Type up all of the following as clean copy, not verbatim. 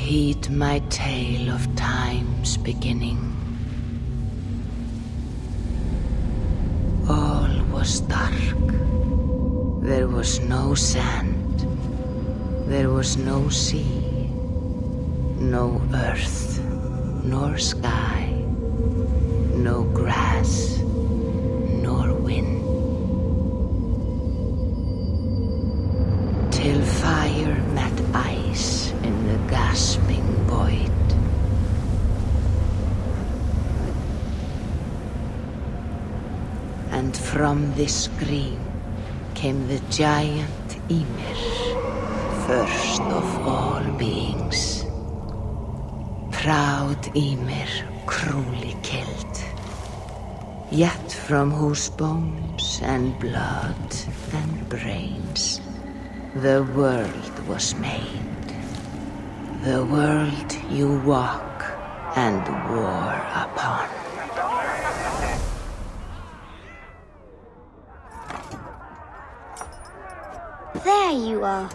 Heed my tale of time's beginning. All was dark. There was no sand. There was no sea. No earth, nor sky. No grass, nor wind. Till fire met ice in the gasping void. And from this scream came the giant Ymir, first of all beings. Proud Ymir, cruelly killed, yet from whose bones and blood and brains the world was made. The world you walk and war upon. There you are.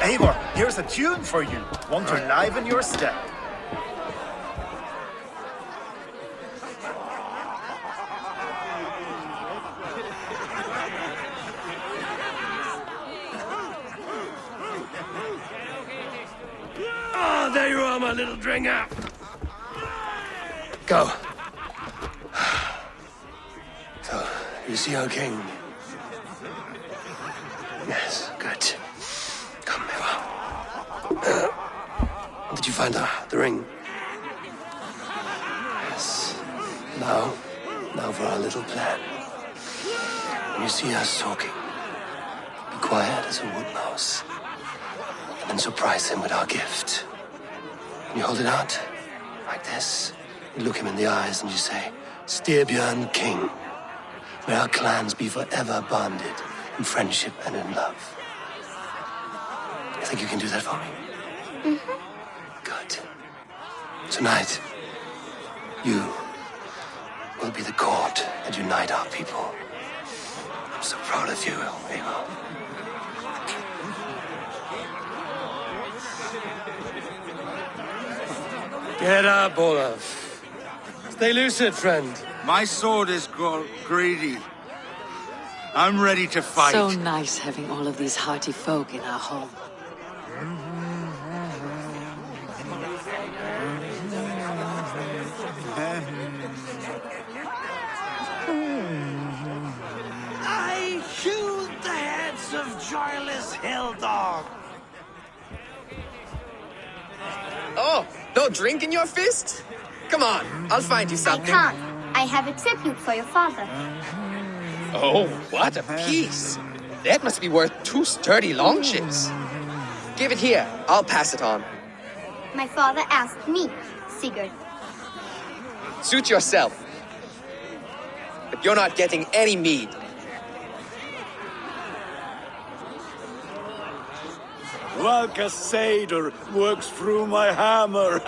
Eivor, here's a tune for you. Want to liven your step. Oh, there you are, my little dringer. Go. So, you see our king? Yes, good. Come, Eva. Did you find the ring? Yes. Now for our little plan. When you see us talking, be quiet as a wood mouse. And then surprise him with our gift. And you hold it out, like this. You look him in the eyes and you say, Styrbjörn King, may our clans be forever bonded in friendship and in love. You think you can do that for me? Mm-hmm. Good. Tonight, you will be the cord that unite our people. I'm so proud of you, Eva. Get up, Olaf. Stay lucid, friend. My sword is greedy. I'm ready to fight. So nice having all of these hearty folk in our home. I hewed the heads of joyless hill dog. Oh, no drink in your fist? Come on, I'll find you I something. can't. I have a tribute for your father. Oh, what a piece. That must be worth 2 sturdy longships. Give it here, I'll pass it on. My father asked me, Sigurd. Suit yourself. But you're not getting any mead. Like a satyr works through my hammer.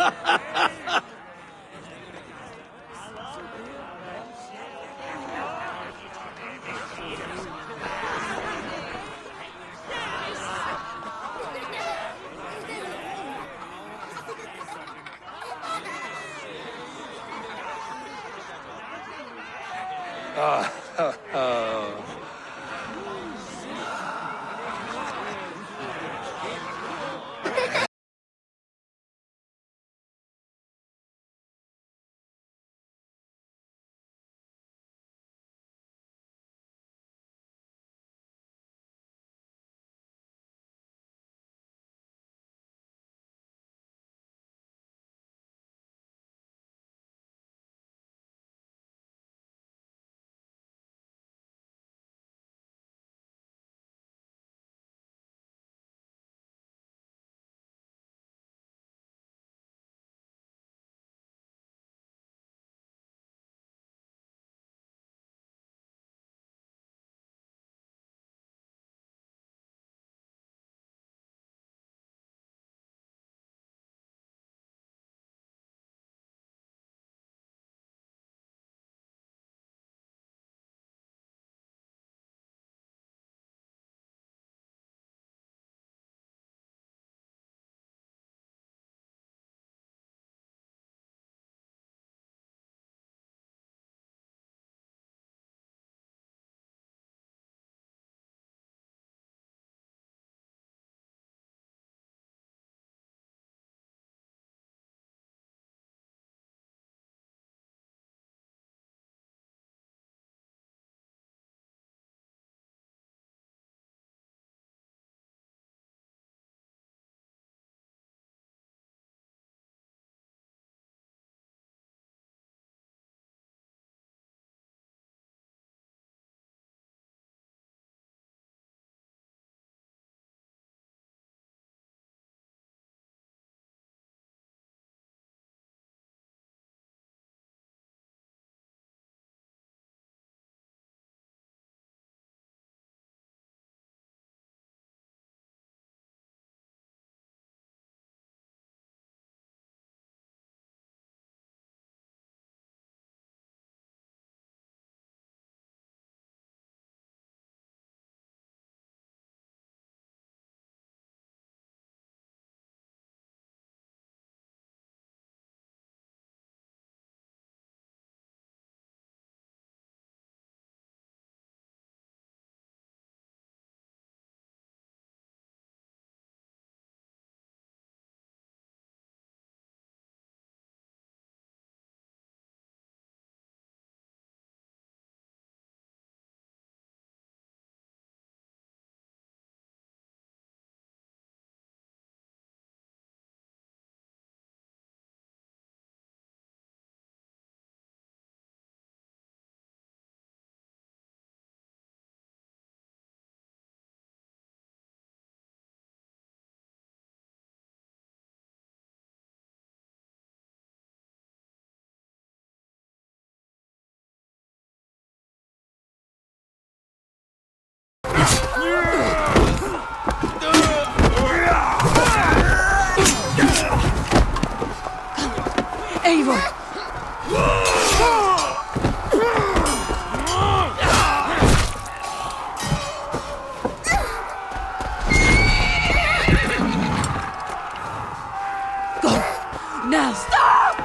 Now. Stop!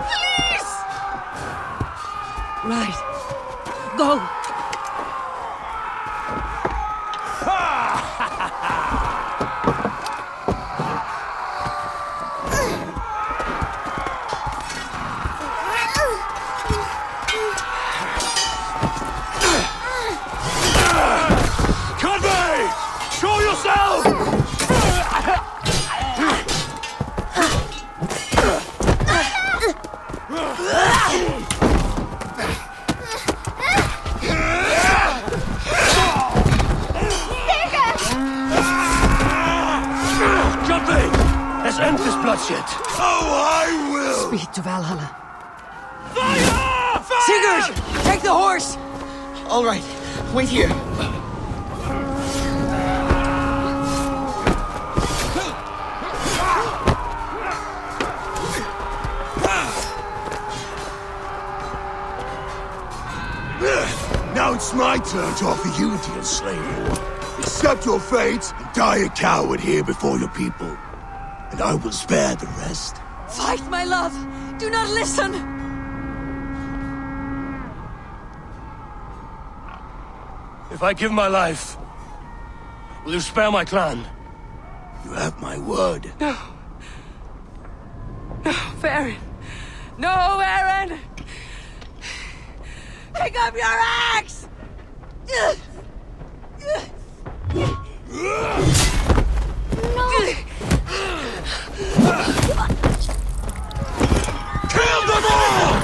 Please! Right. Go. Conway! Show yourself! Conway! Let's end this bloodshed. Oh, I will! Speed to Valhalla. Fire! Sigurd! Take the horse! All right, wait here. Now it's my turn to offer you, dear slave. Accept your fate and die a coward here before your people. And I will spare the rest. Fight, my love! Do not listen! If I give my life, will you spare my clan? You have my word. No. No, Aaron. No, Aaron! Pick up your axe! Kill them all!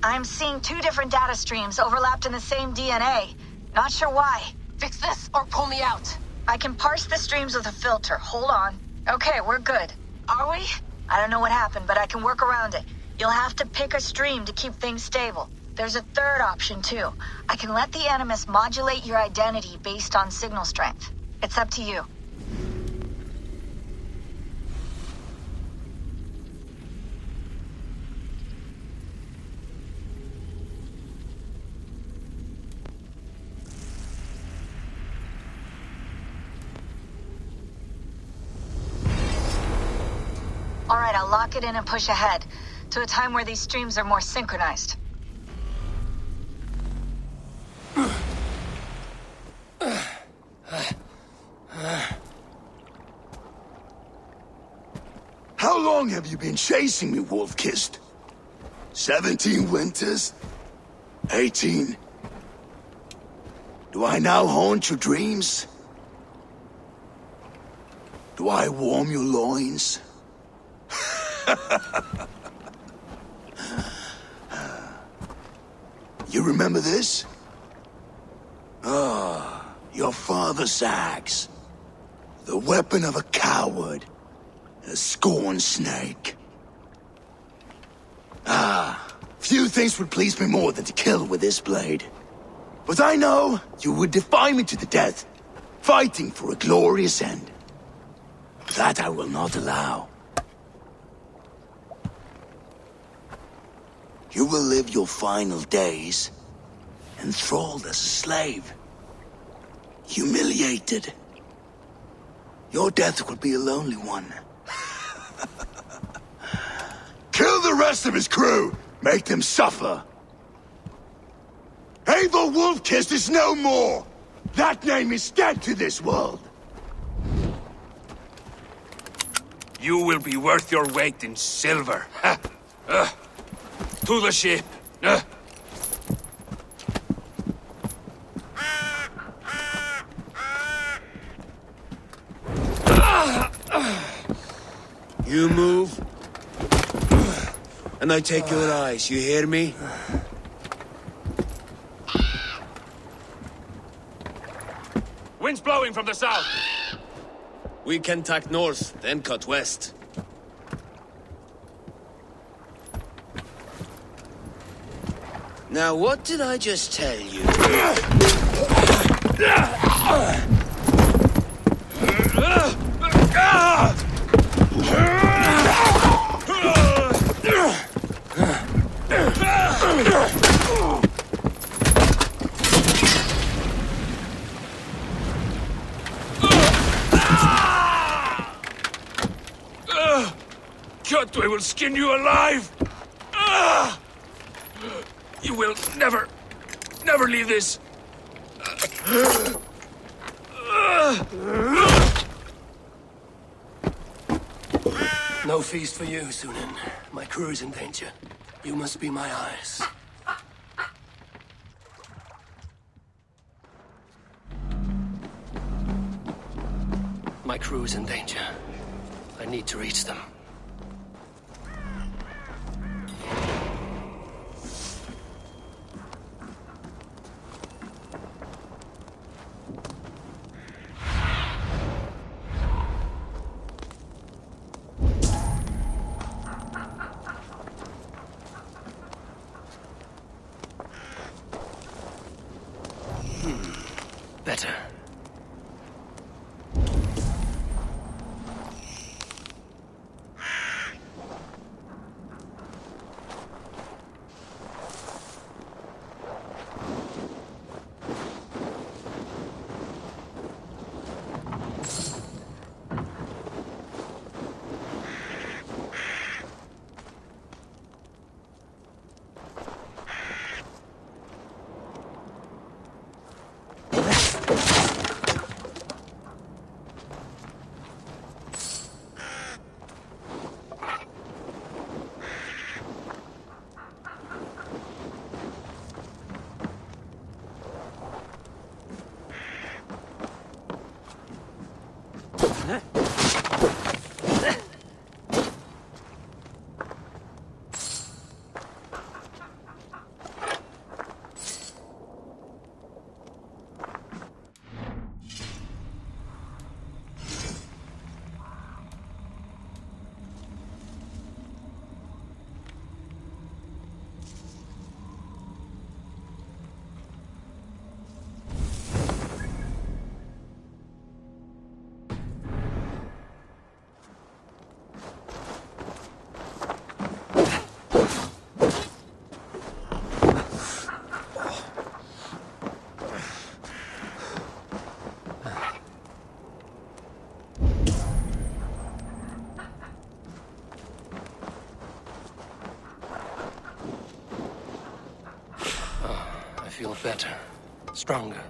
I'm seeing two different data streams overlapped in the same DNA. Not sure why. Fix this or pull me out. I can parse the streams with a filter. Hold on. Okay, we're good. Are we? I don't know what happened, but I can work around it. You'll have to pick a stream to keep things stable. There's a third option, too. I can let the Animus modulate your identity based on signal strength. It's up to you. All right, I'll lock it in and push ahead to a time where these streams are more synchronized. How long have you been chasing me, Wolf-Kissed? 17 winters? 18? Do I now haunt your dreams? Do I warm your loins? You remember this? Ah, your father's axe. The weapon of a coward. A scorn snake. Ah, Few things would please me more than to kill with this blade. But I know you would defy me to the death, fighting for a glorious end. That I will not allow. You will live your final days enthralled as a slave. Humiliated. Your death will be a lonely one. Kill the rest of his crew! Make them suffer! Eivor Wolf-Kissed is no more! That name is dead to this world! You will be worth your weight in silver. To the ship. You move, and I take your eyes, you hear me? Wind's blowing from the south. We can tack north, then cut west. Now, what did I just tell you? Kjotve will skin you alive! You will never leave this. No feast for you, Sunan. My crew is in danger. You must be my eyes. My crew is in danger. I need to reach them. Better. I feel better, stronger.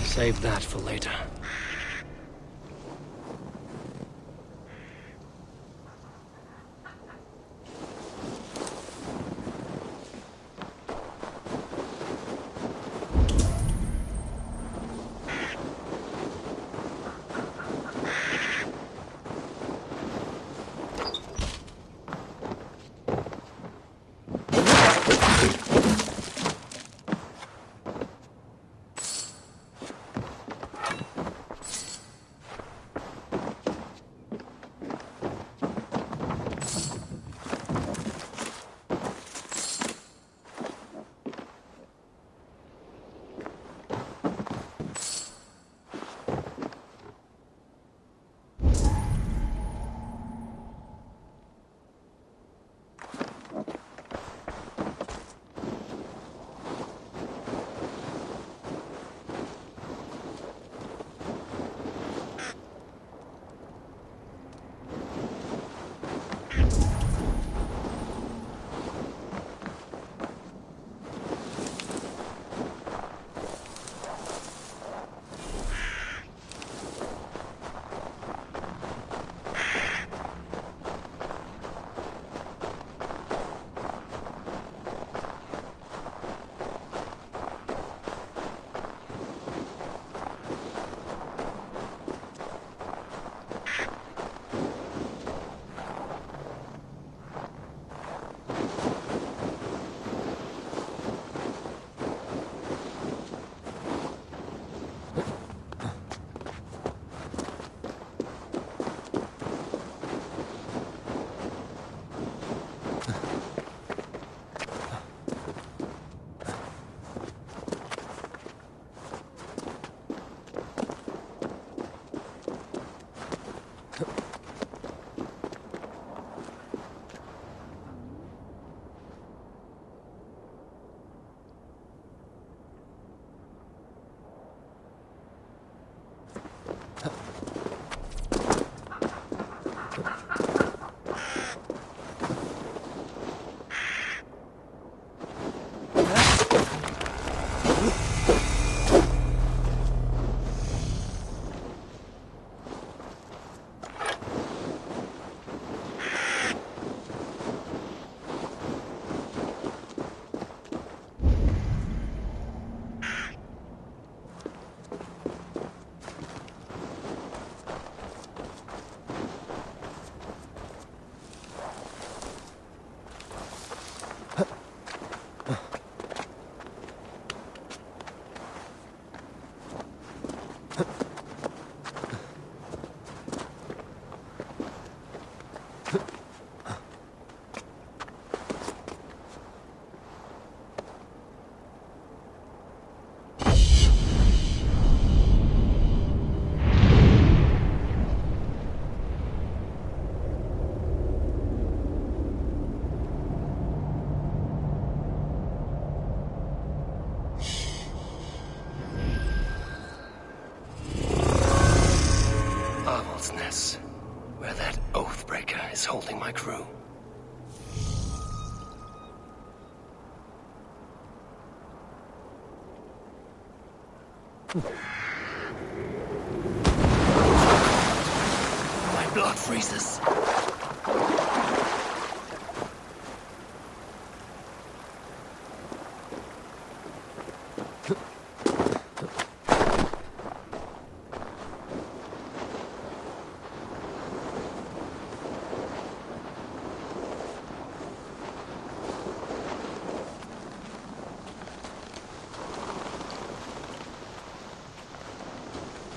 Save that for later. Where that Oathbreaker is holding my crew. My blood freezes.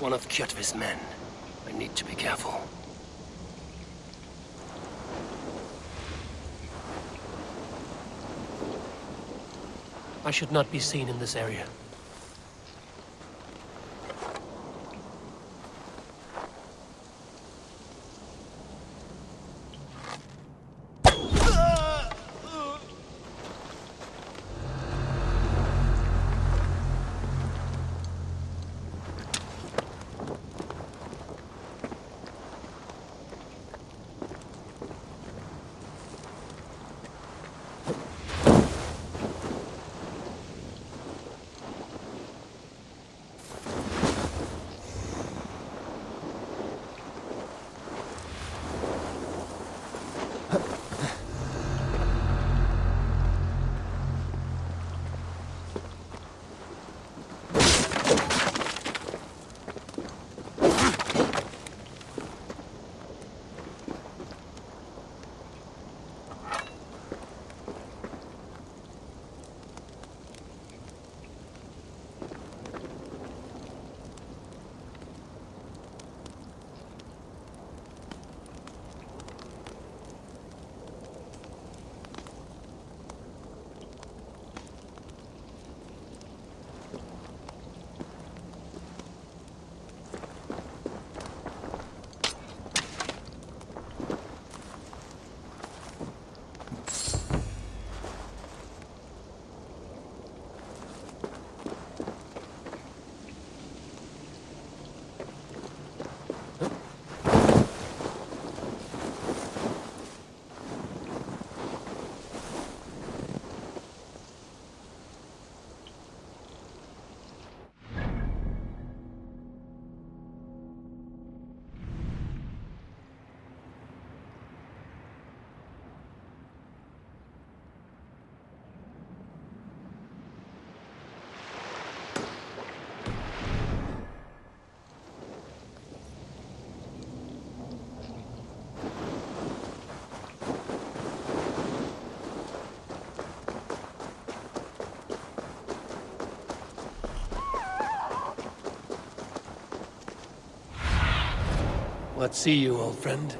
One of Kjotve's men. I need to be careful. I should not be seen in this area. Let's see you, old friend.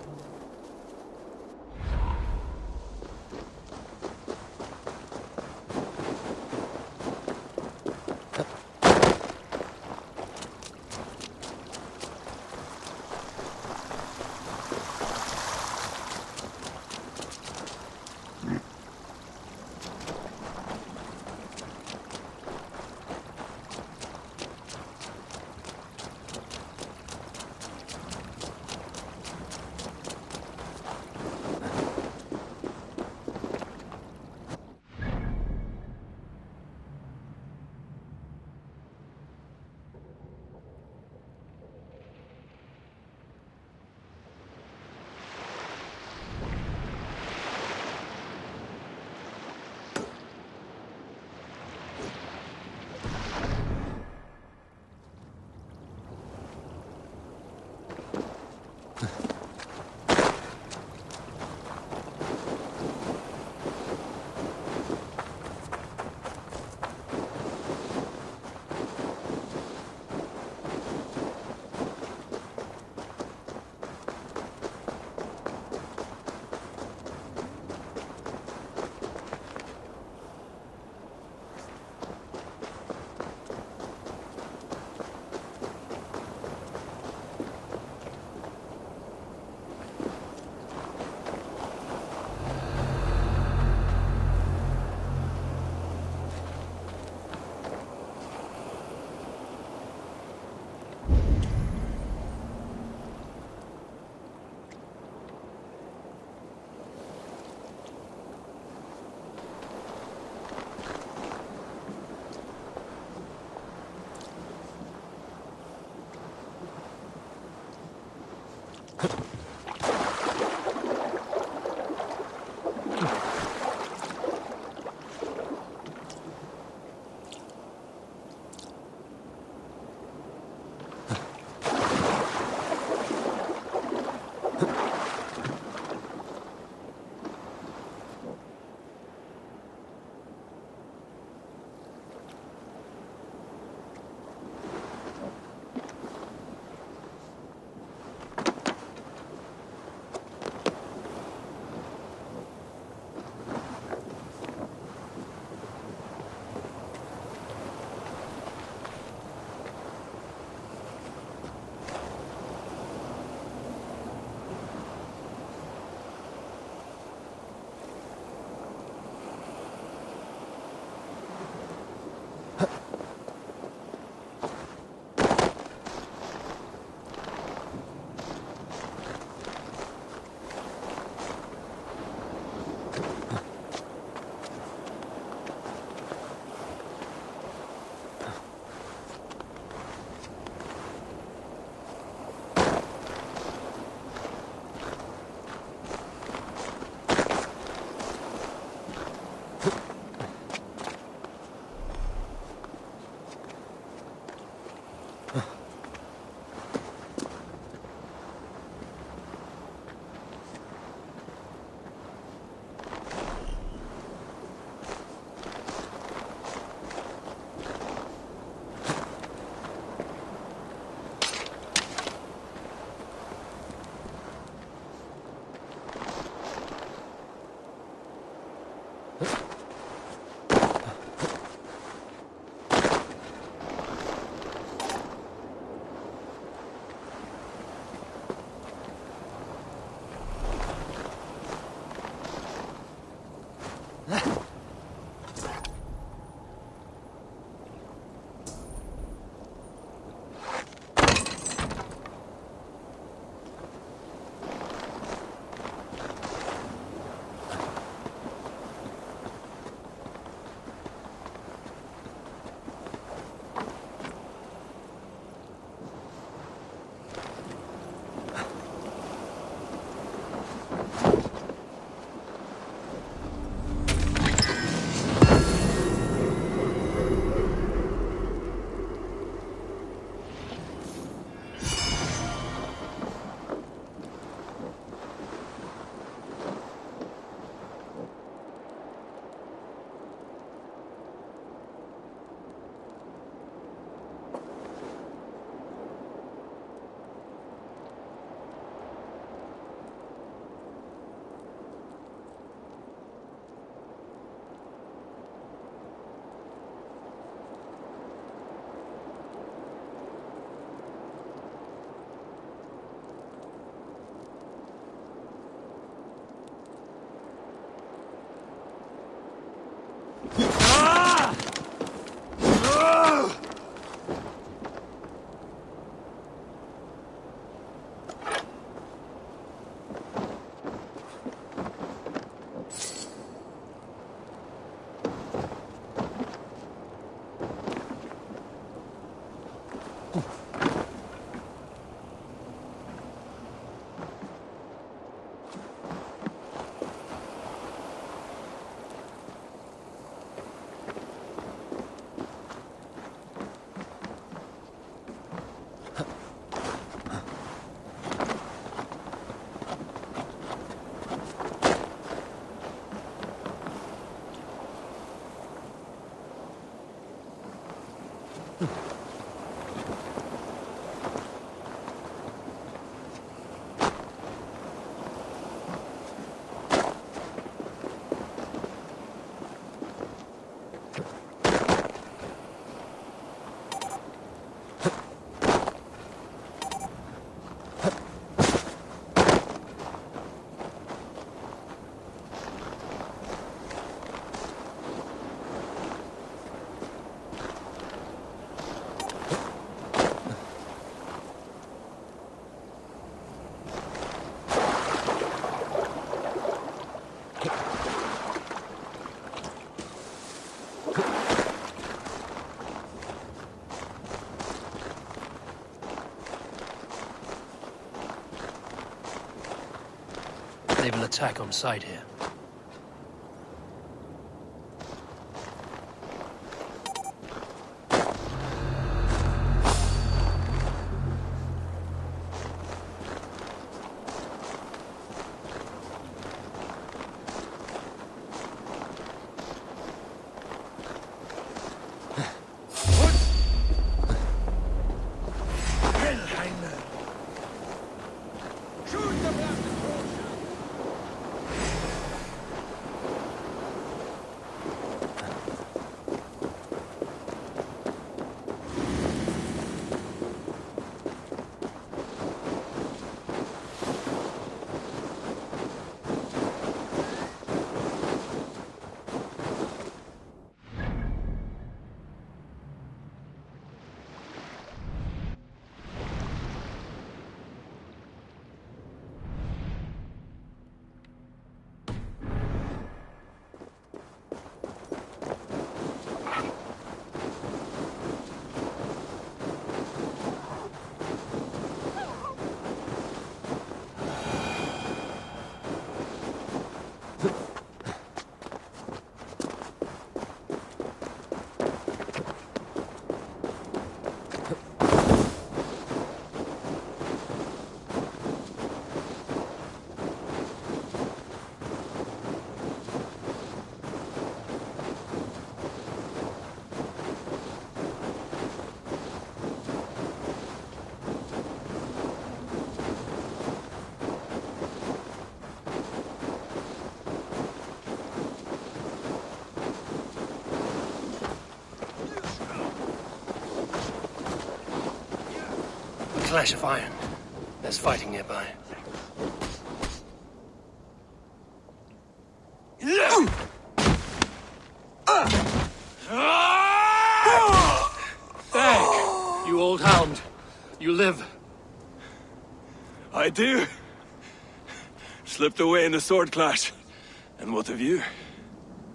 They will attack on sight here. Clash of iron. There's fighting nearby. Dag, you old hound. You live. I do. Slipped away in the sword clash. And what of you?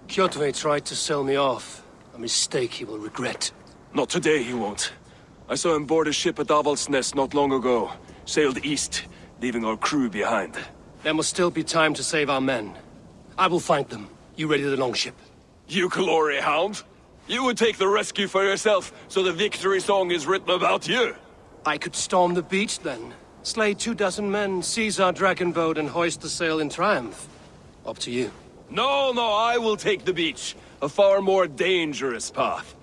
Kjotve tried to sell me off. A mistake he will regret. Not today, he won't. I saw him board a ship at Avaldsnes not long ago. Sailed east, leaving our crew behind. There must still be time to save our men. I will find them. You ready the longship? You glory hound? You would take the rescue for yourself, so the victory song is written about you. I could storm the beach then. Slay 24 men, seize our dragon boat and hoist the sail in triumph. Up to you. No, I will take the beach. A far more dangerous path.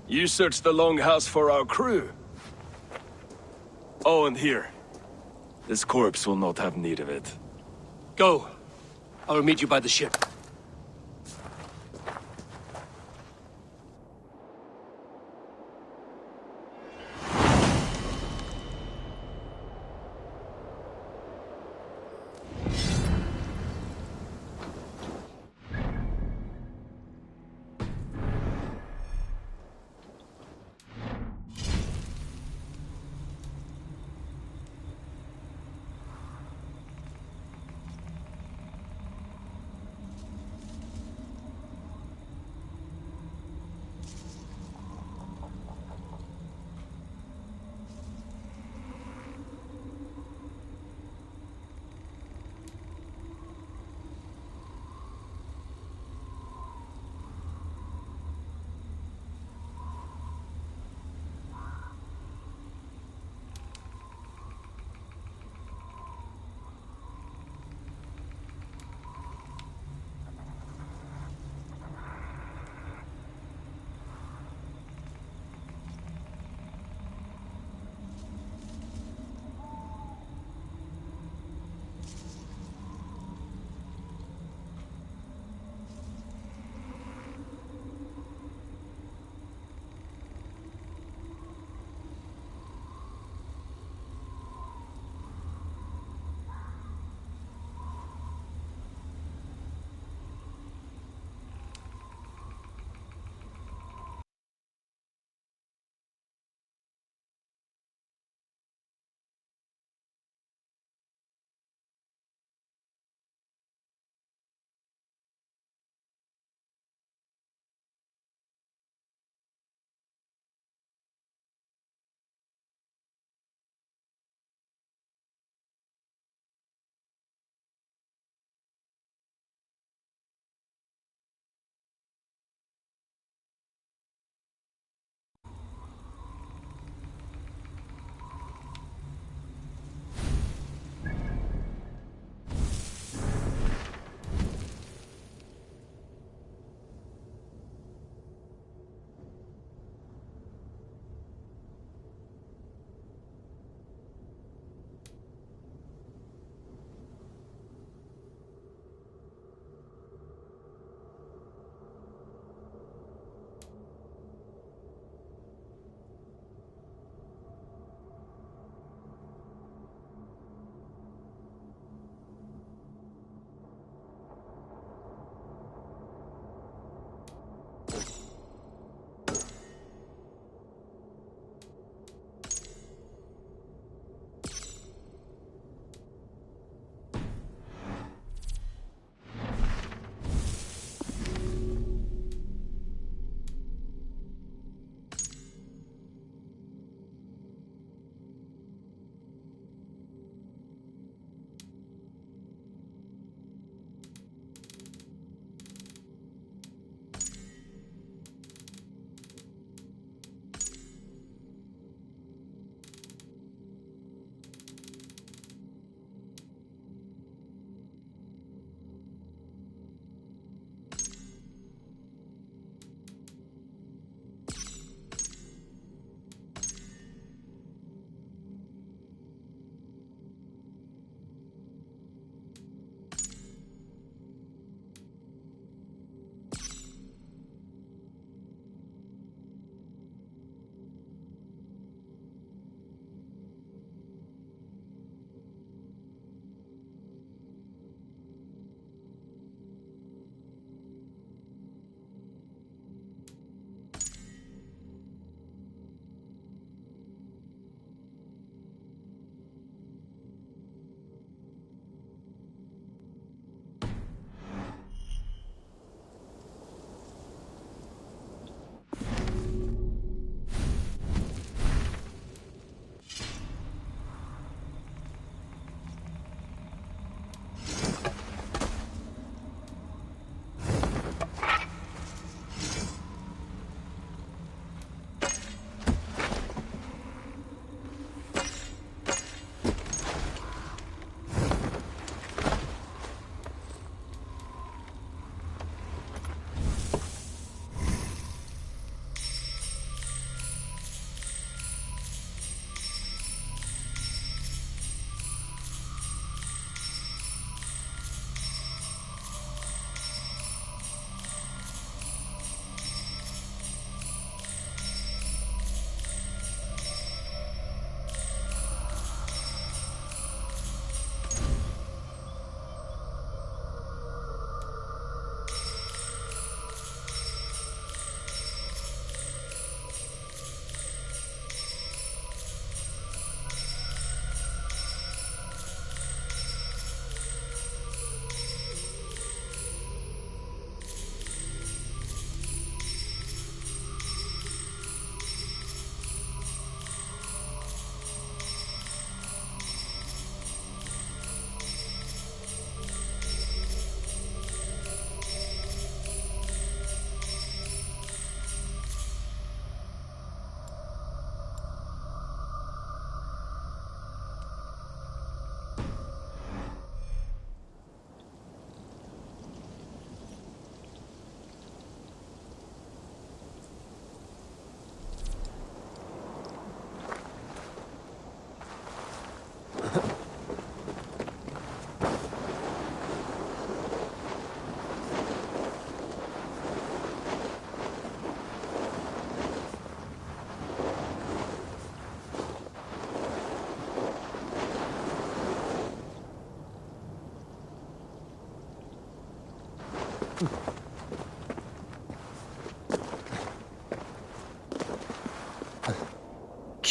You search the longhouse for our crew. Oh, and here. This corpse will not have need of it. Go. I will meet you by the ship.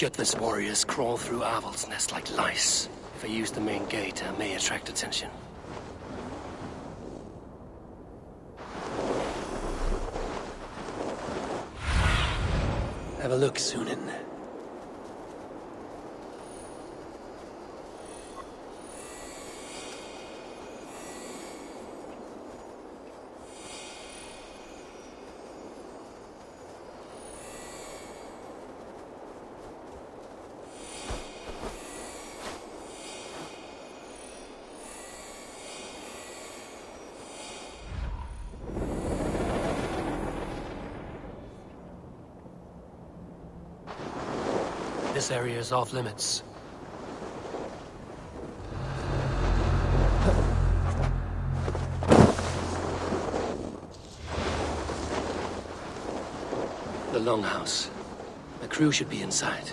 Kjotve's warriors crawl through Aval's nest like lice. If I use the main gate, I may attract attention. Have a look, Sunan. This area is off limits. The Longhouse. The crew should be inside.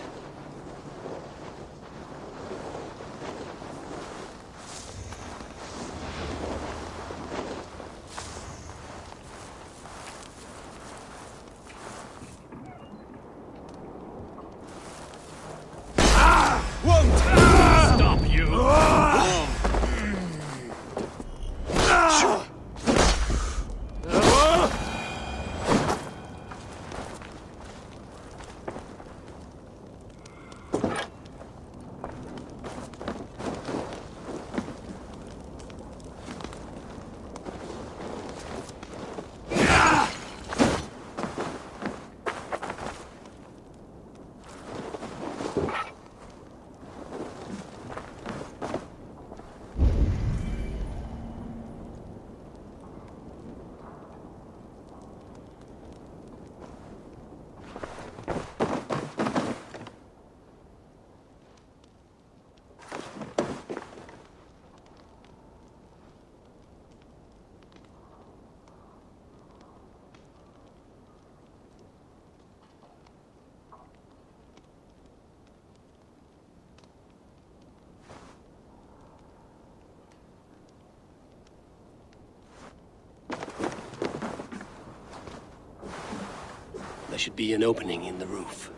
Stop you! There should be an opening in the roof.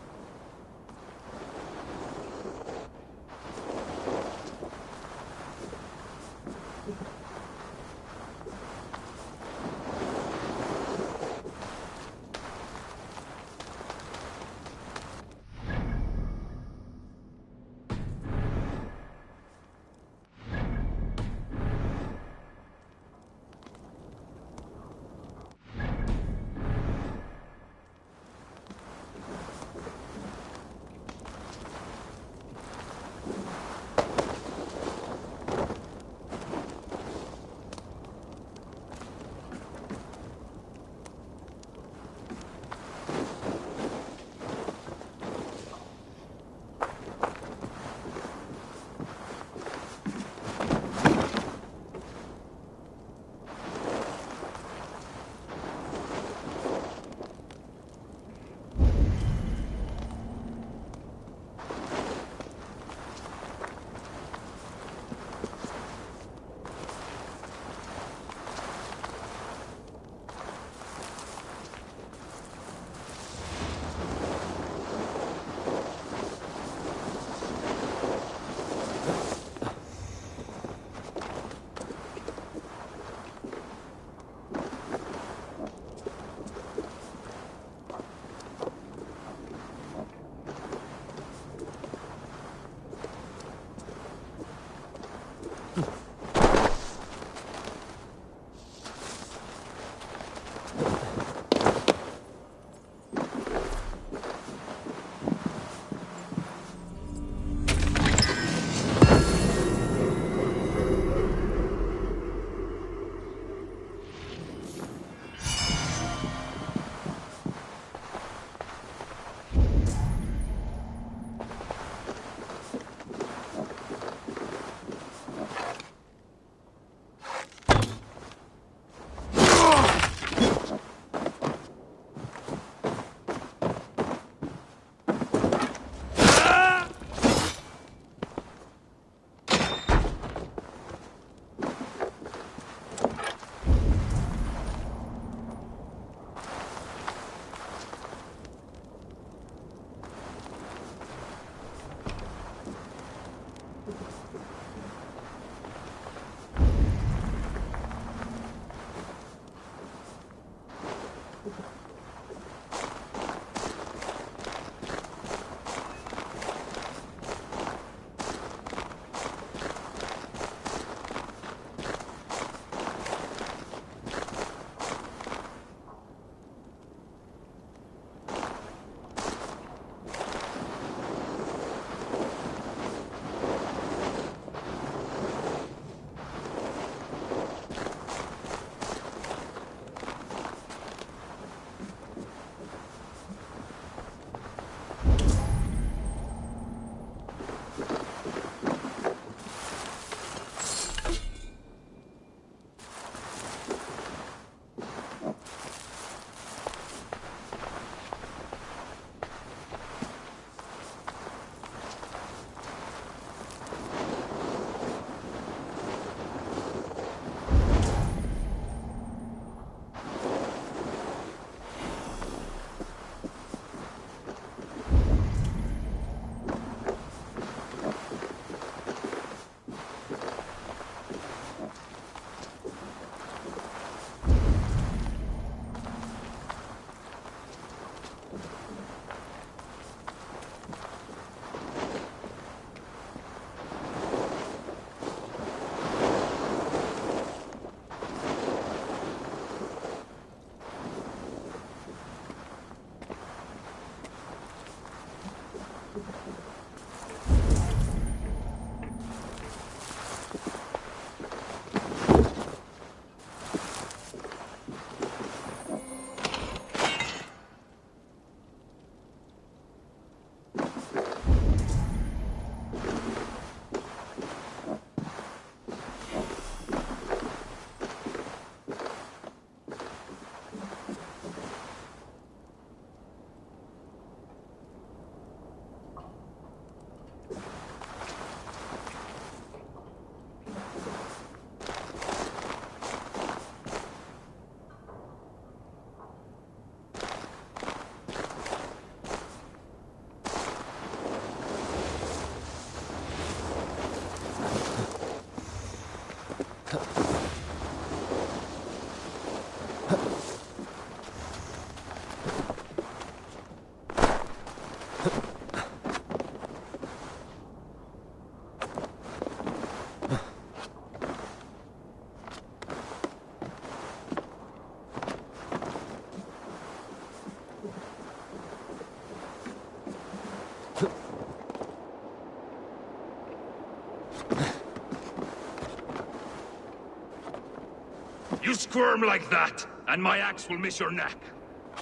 You squirm like that, and my axe will miss your neck.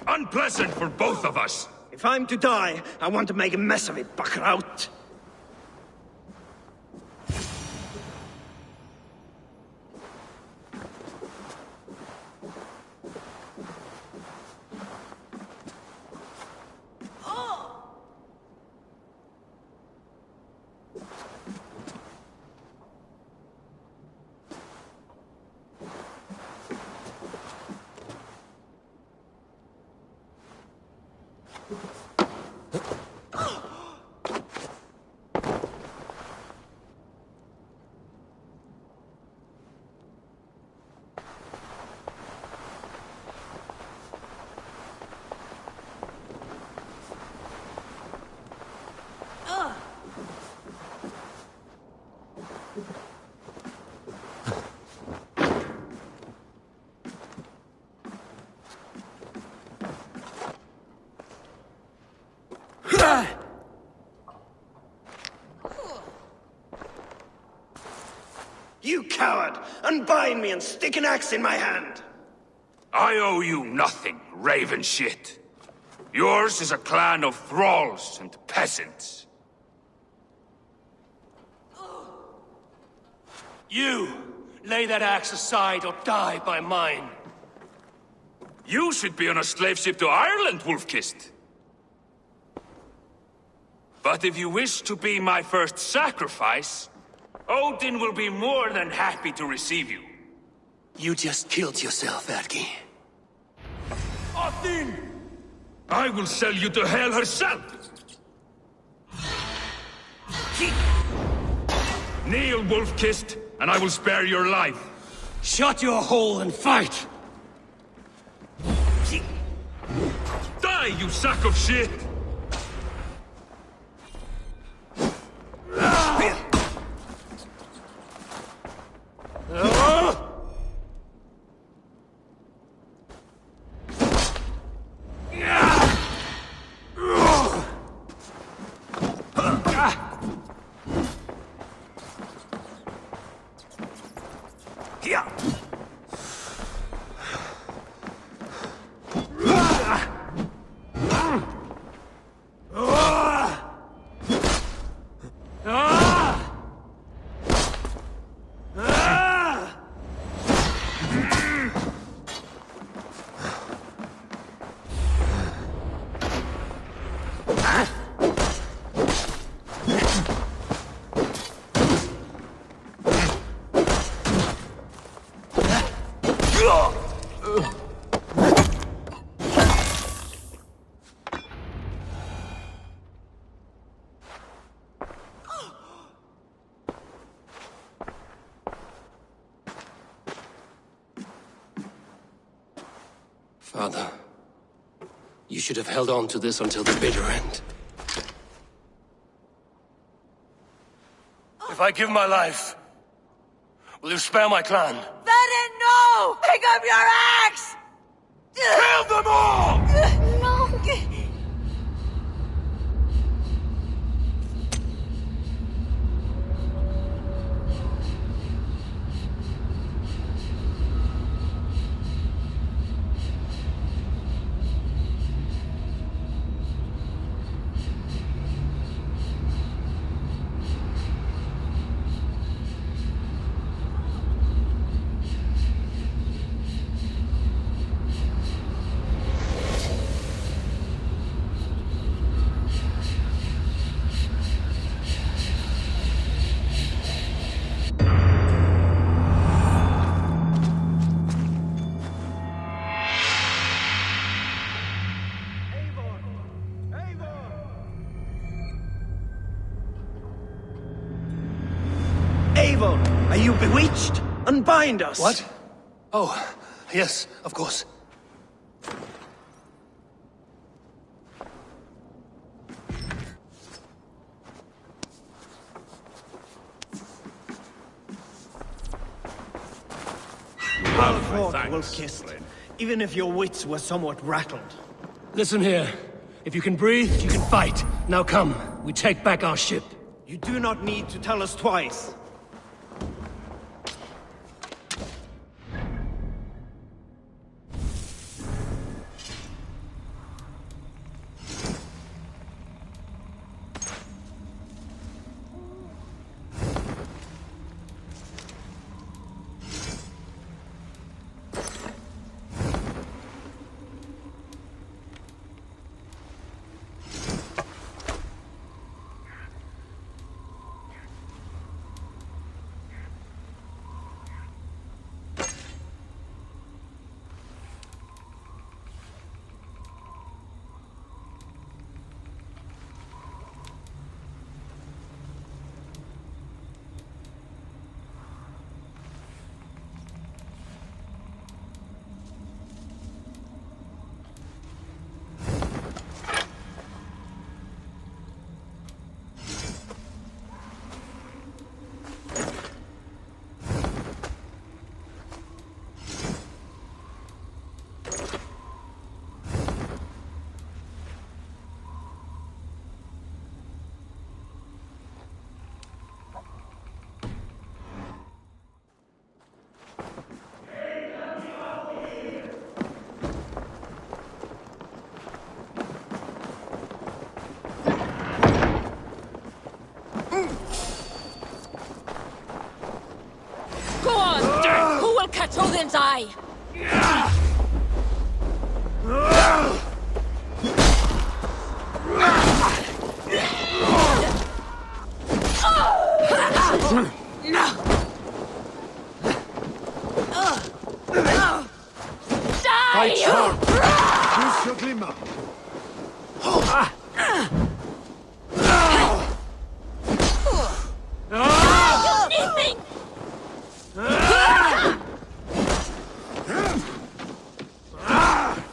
Unpleasant for both of us. If I'm to die, I want to make a mess of it, Buckraut. You coward! Unbind me and stick an axe in my hand! I owe you nothing, raven shit. Yours is a clan of thralls and peasants. You! Lay that axe aside or die by mine. You should be on a slave ship to Ireland, Wolf-Kissed. But if you wish to be my first sacrifice, Odin will be more than happy to receive you. You just killed yourself, Erki. Odin! I will sell you to Hell herself! Kneel, Wolf-Kissed, and I will spare your life. Shut your hole and fight! Die, you sack of shit! Father, you should have held on to this until the bitter end. If I give my life, will you spare my clan? Venin, no! Pick up your axe! Kill them all! No! Eivor, are you bewitched? Unbind us! What? Oh, yes, of course. Well fought, Wolf-Kissed. Even if your wits were somewhat rattled. Listen here. If you can breathe, you can fight. Now come, we take back our ship. You do not need to tell us twice. Go on! Who will catch Odin's eye?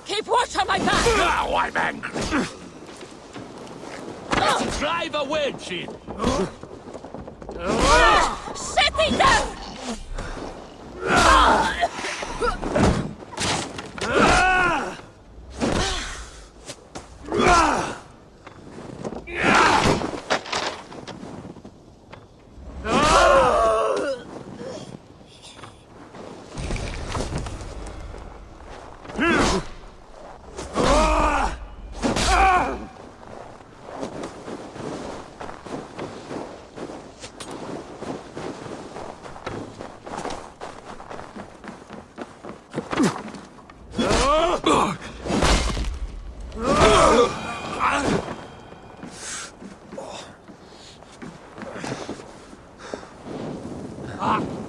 Keep watch on my back! Now I'm angry. Let's drive a wedge in. Sitting down!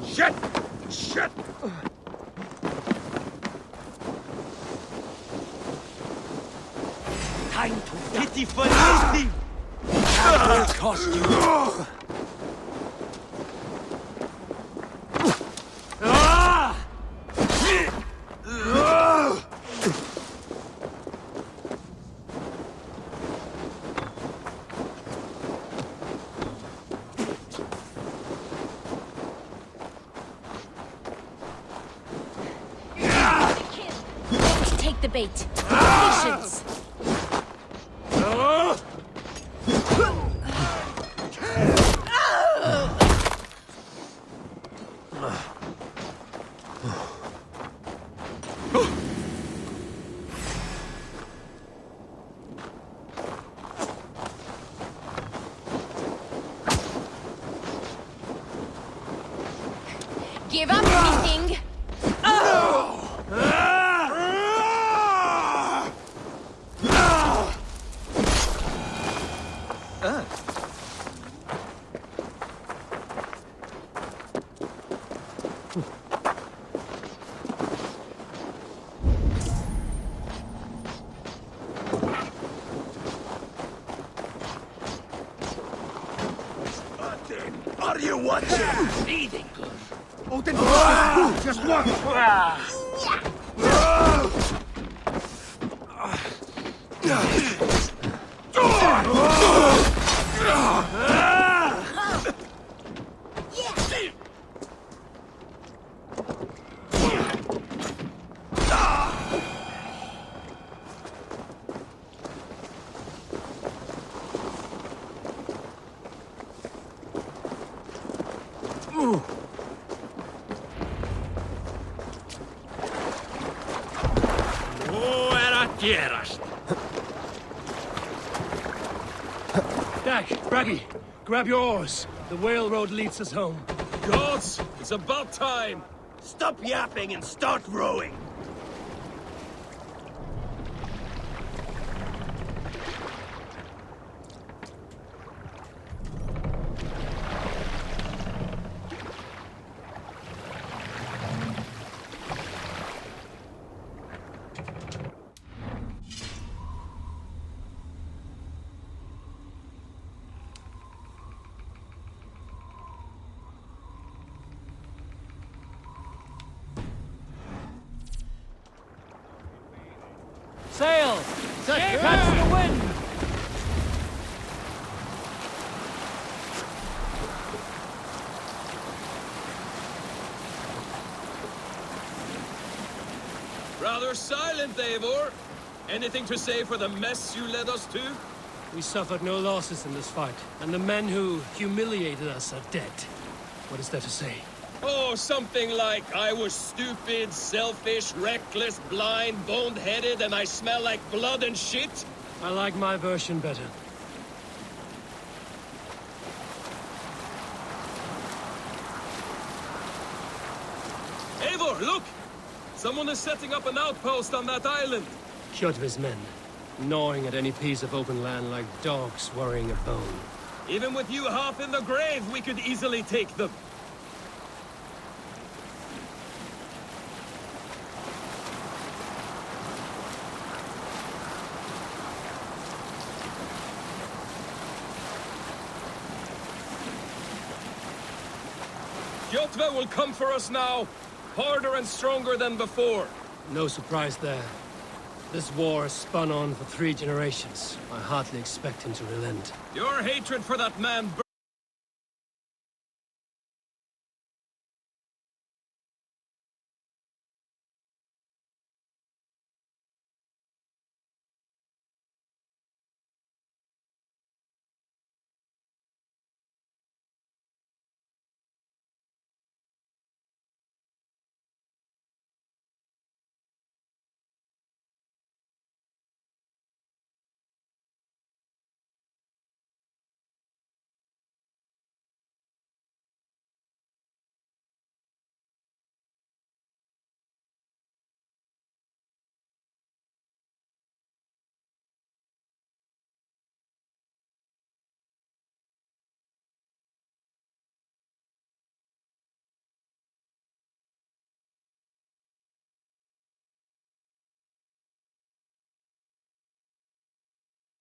Shit! Shit! Time to pity for anything! That will cost you! Take the bait. Patience! Give up anything! Are you watching? Feeding good. Oh, then just one. Dak, Braggy, grab your oars. The whale road leads us home. Gods, it's about time! Stop yapping and start rowing. Sail! Catch the wind! Rather silent, Eivor. Anything to say for the mess you led us to? We suffered no losses in this fight, and the men who humiliated us are dead. What is there to say? Oh, something like, I was stupid, selfish, reckless, blind, bone-headed, and I smell like blood and shit? I like my version better. Eivor, look! Someone is setting up an outpost on that island. Kjotve's men, gnawing at any piece of open land like dogs worrying a bone. Even with you half in the grave, we could easily take them. Kjotve will come for us now, harder and stronger than before. No surprise there. This war has spun on for 3 generations. I hardly expect him to relent. Your hatred for that man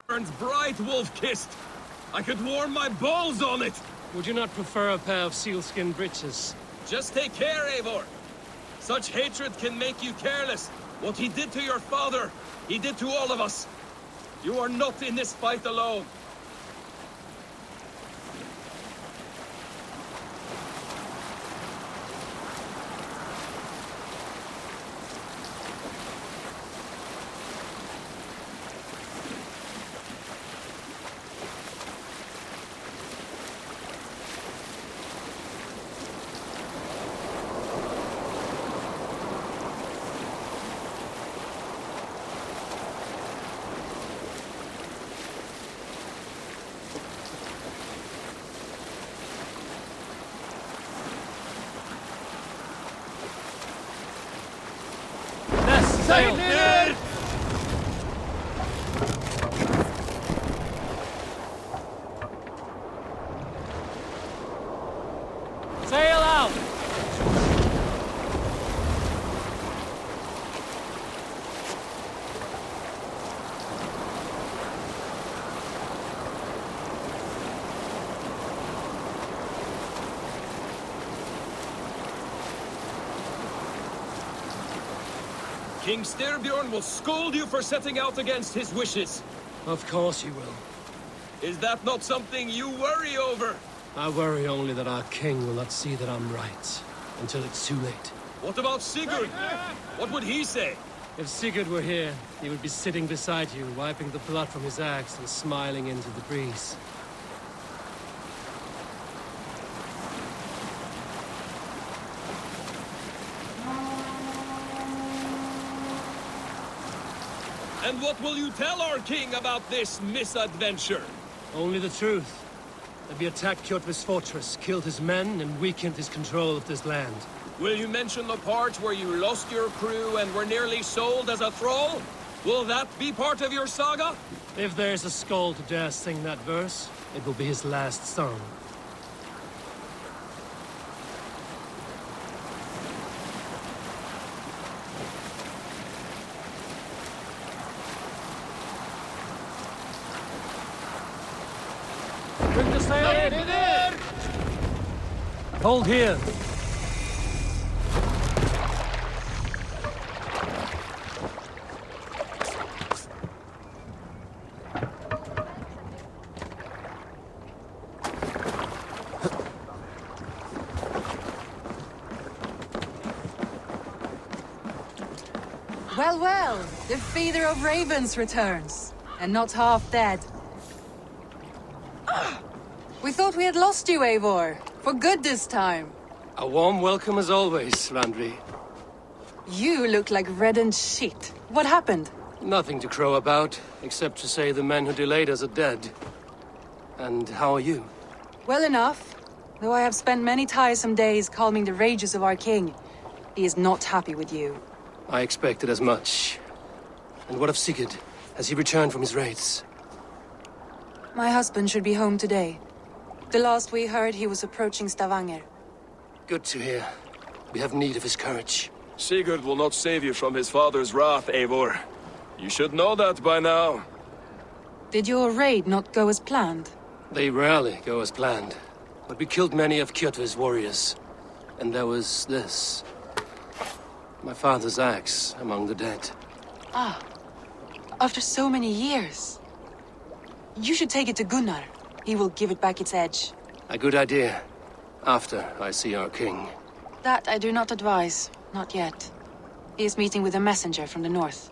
burns bright, wolf-kissed. I could warm my balls on it. Would you not prefer a pair of sealskin breeches? Just take care, Eivor. Such hatred can make you careless. What he did to your father, he did to all of us. You are not in this fight alone. Sail! Sail out! King Styrbjorn will scold you for setting out against his wishes. Of course he will. Is that not something you worry over? I worry only that our king will not see that I'm right, until it's too late. What about Sigurd? What would he say? If Sigurd were here, he would be sitting beside you, wiping the blood from his axe and smiling into the breeze. And what will you tell our king about this misadventure? Only the truth. That we attacked Kjotve's fortress, killed his men, and weakened his control of this land. Will you mention the part where you lost your crew and were nearly sold as a thrall? Will that be part of your saga? If there's a skull to dare sing that verse, it will be his last song. Bring the sail in! Hold here! Well, well, the feeder of ravens returns, and not half dead. We thought we had lost you, Eivor. For good this time. A warm welcome as always, Randvi. You look like reddened shit. What happened? Nothing to crow about, except to say the men who delayed us are dead. And how are you? Well enough, though I have spent many tiresome days calming the rages of our king. He is not happy with you. I expected as much. And what of Sigurd? Has he returned from his raids? My husband should be home today. The last we heard, he was approaching Stavanger. Good to hear. We have need of his courage. Sigurd will not save you from his father's wrath, Eivor. You should know that by now. Did your raid not go as planned? They rarely go as planned. But we killed many of Kjotve's warriors. And there was this. My father's axe among the dead. Ah. After so many years. You should take it to Gunnar. He will give it back its edge. A good idea. After I see our king. That I do not advise. Not yet. He is meeting with a messenger from the north.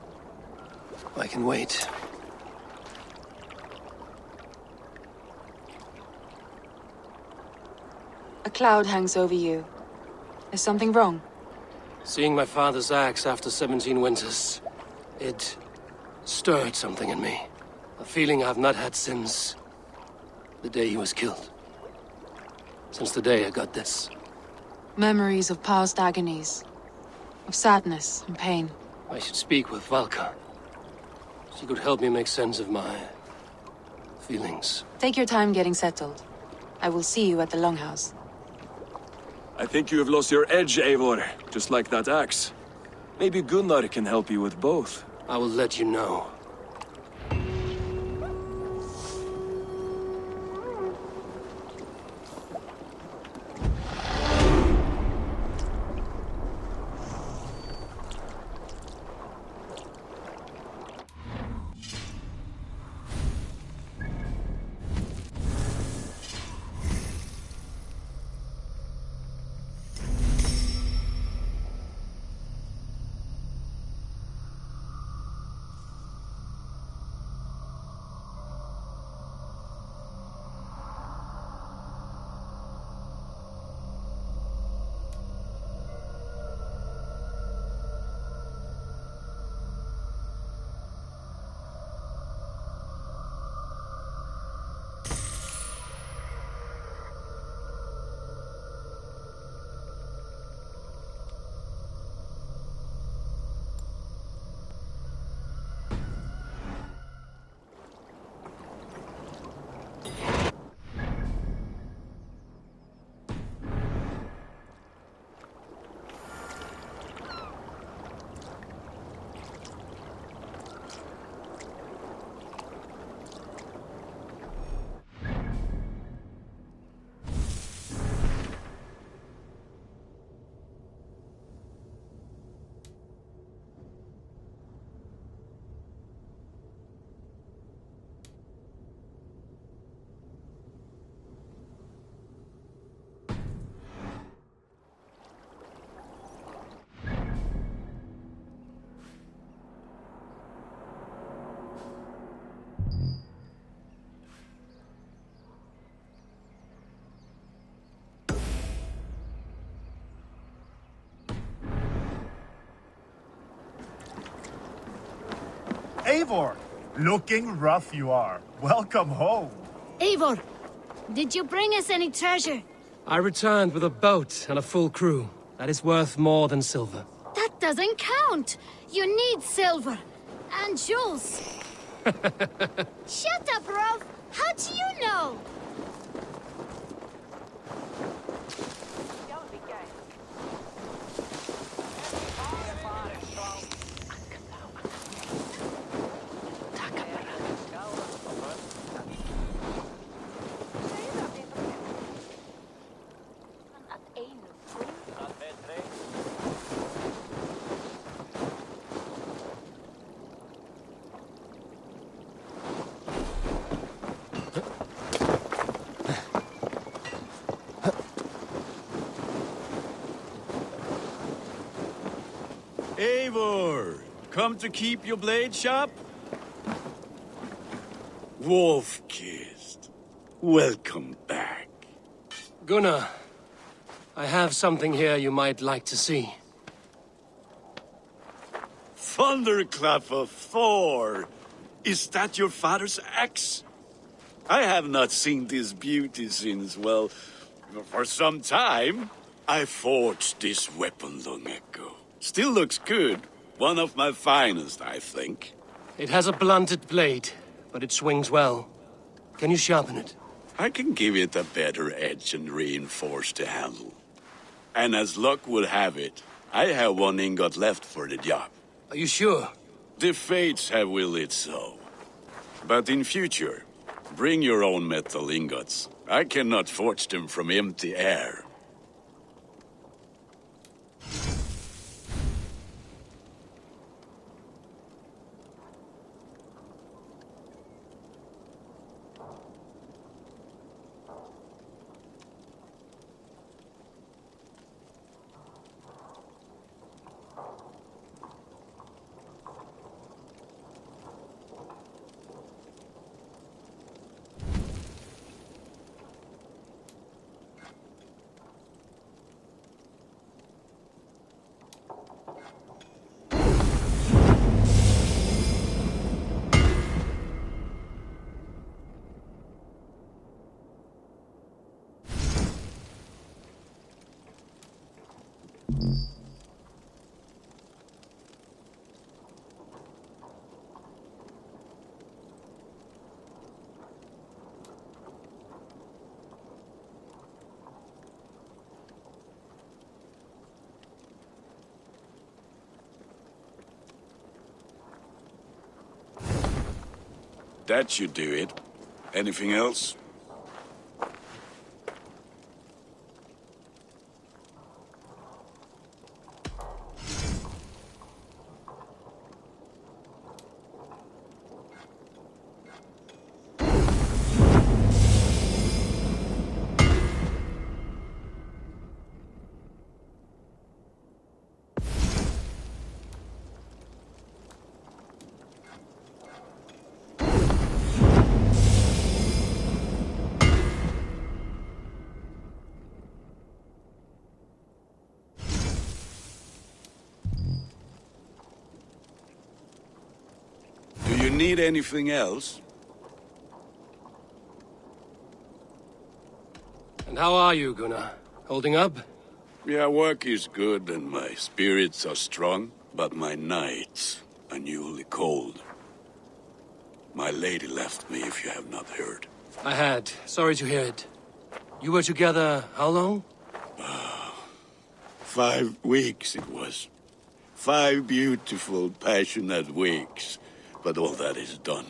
I can wait. A cloud hangs over you. Is something wrong? Seeing my father's axe after 17 winters, it stirred something in me. A feeling I've not had since the day he was killed. Since the day I got this. Memories of past agonies. Of sadness and pain. I should speak with Valka. She could help me make sense of my feelings. Take your time getting settled. I will see you at the Longhouse. I think you have lost your edge, Eivor, just like that axe. Maybe Gunnar can help you with both. I will let you know. Eivor! Looking rough you are. Welcome home. Eivor, did you bring us any treasure? I returned with a boat and a full crew. That is worth more than silver. That doesn't count. You need silver. And jewels. Shut up, Rolf. How do you know? Eivor, come to keep your blade sharp? Wolf-kissed, welcome back. Gunnar, I have something here you might like to see. Thunderclap of Thor! Is that your father's axe? I have not seen this beauty since, well, for some time. I forged this weapon long ago. Still looks good. One of my finest, I think. It has a blunted blade, but it swings well. Can you sharpen it? I can give it a better edge and reinforce the handle. And as luck would have it, I have one ingot left for the job. Are you sure? The fates have willed it so. But in future, bring your own metal ingots. I cannot forge them from empty air. That should do it. Anything else? Do you need anything else? And how are you, Gunnar? Holding up? Yeah, work is good and my spirits are strong, but my nights are newly cold. My lady left me, if you have not heard. I had. Sorry to hear it. You were together how long? 5 weeks it was. 5 beautiful, passionate weeks. But all that is done.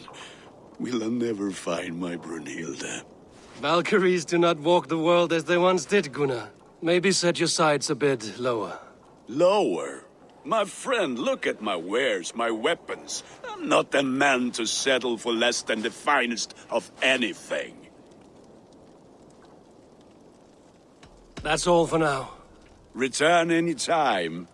Will I never find my Brunhilde? Valkyries do not walk the world as they once did, Gunnar. Maybe set your sights a bit lower. Lower? My friend, look at my wares, my weapons. I'm not a man to settle for less than the finest of anything. That's all for now. Return any time.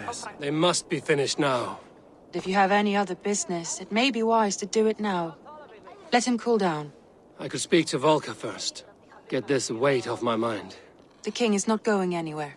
Yes, they must be finished now. If you have any other business, it may be wise to do it now. Let him cool down. I could speak to Volker first. Get this weight off my mind. The king is not going anywhere.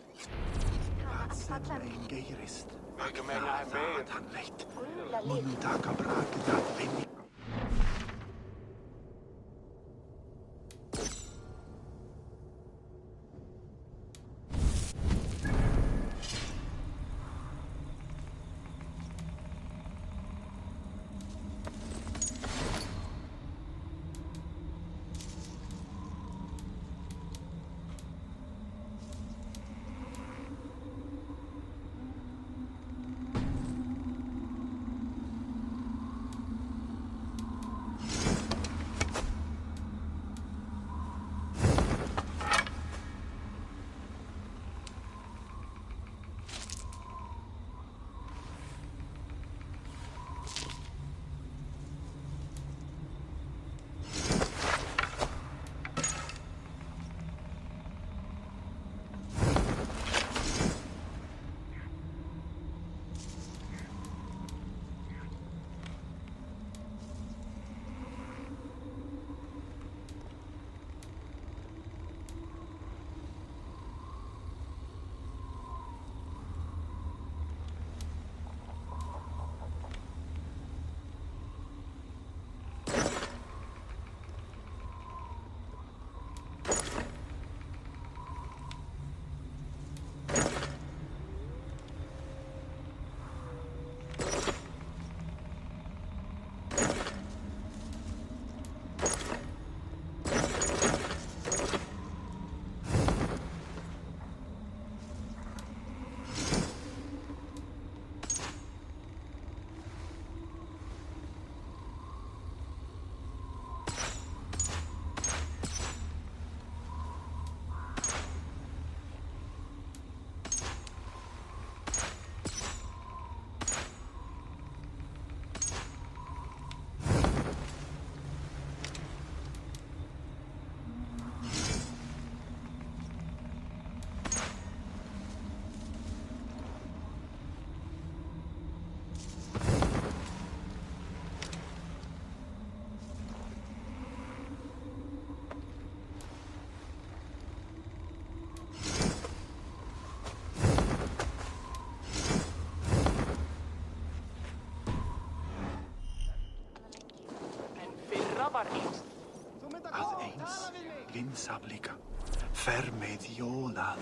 Að eins vinsamleika fer með jólað.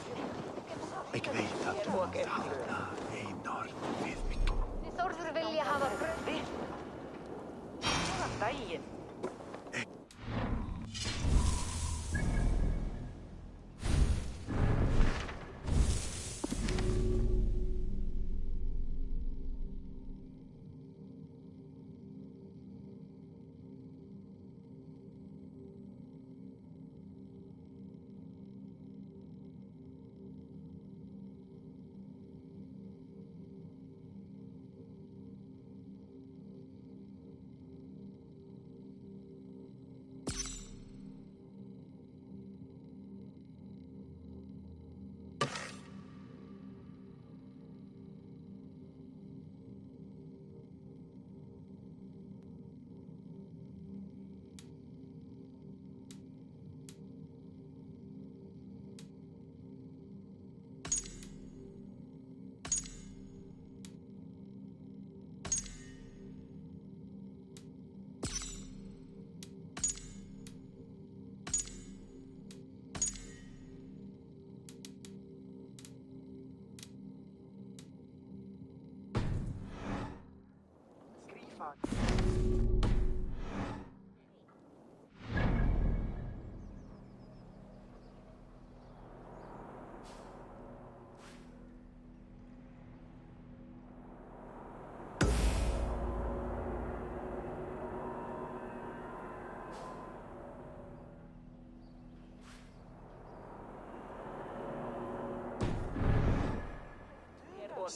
Ég veit að þú tala enormt við mig. Þórður vilja hafa bröði. Góðan daginn.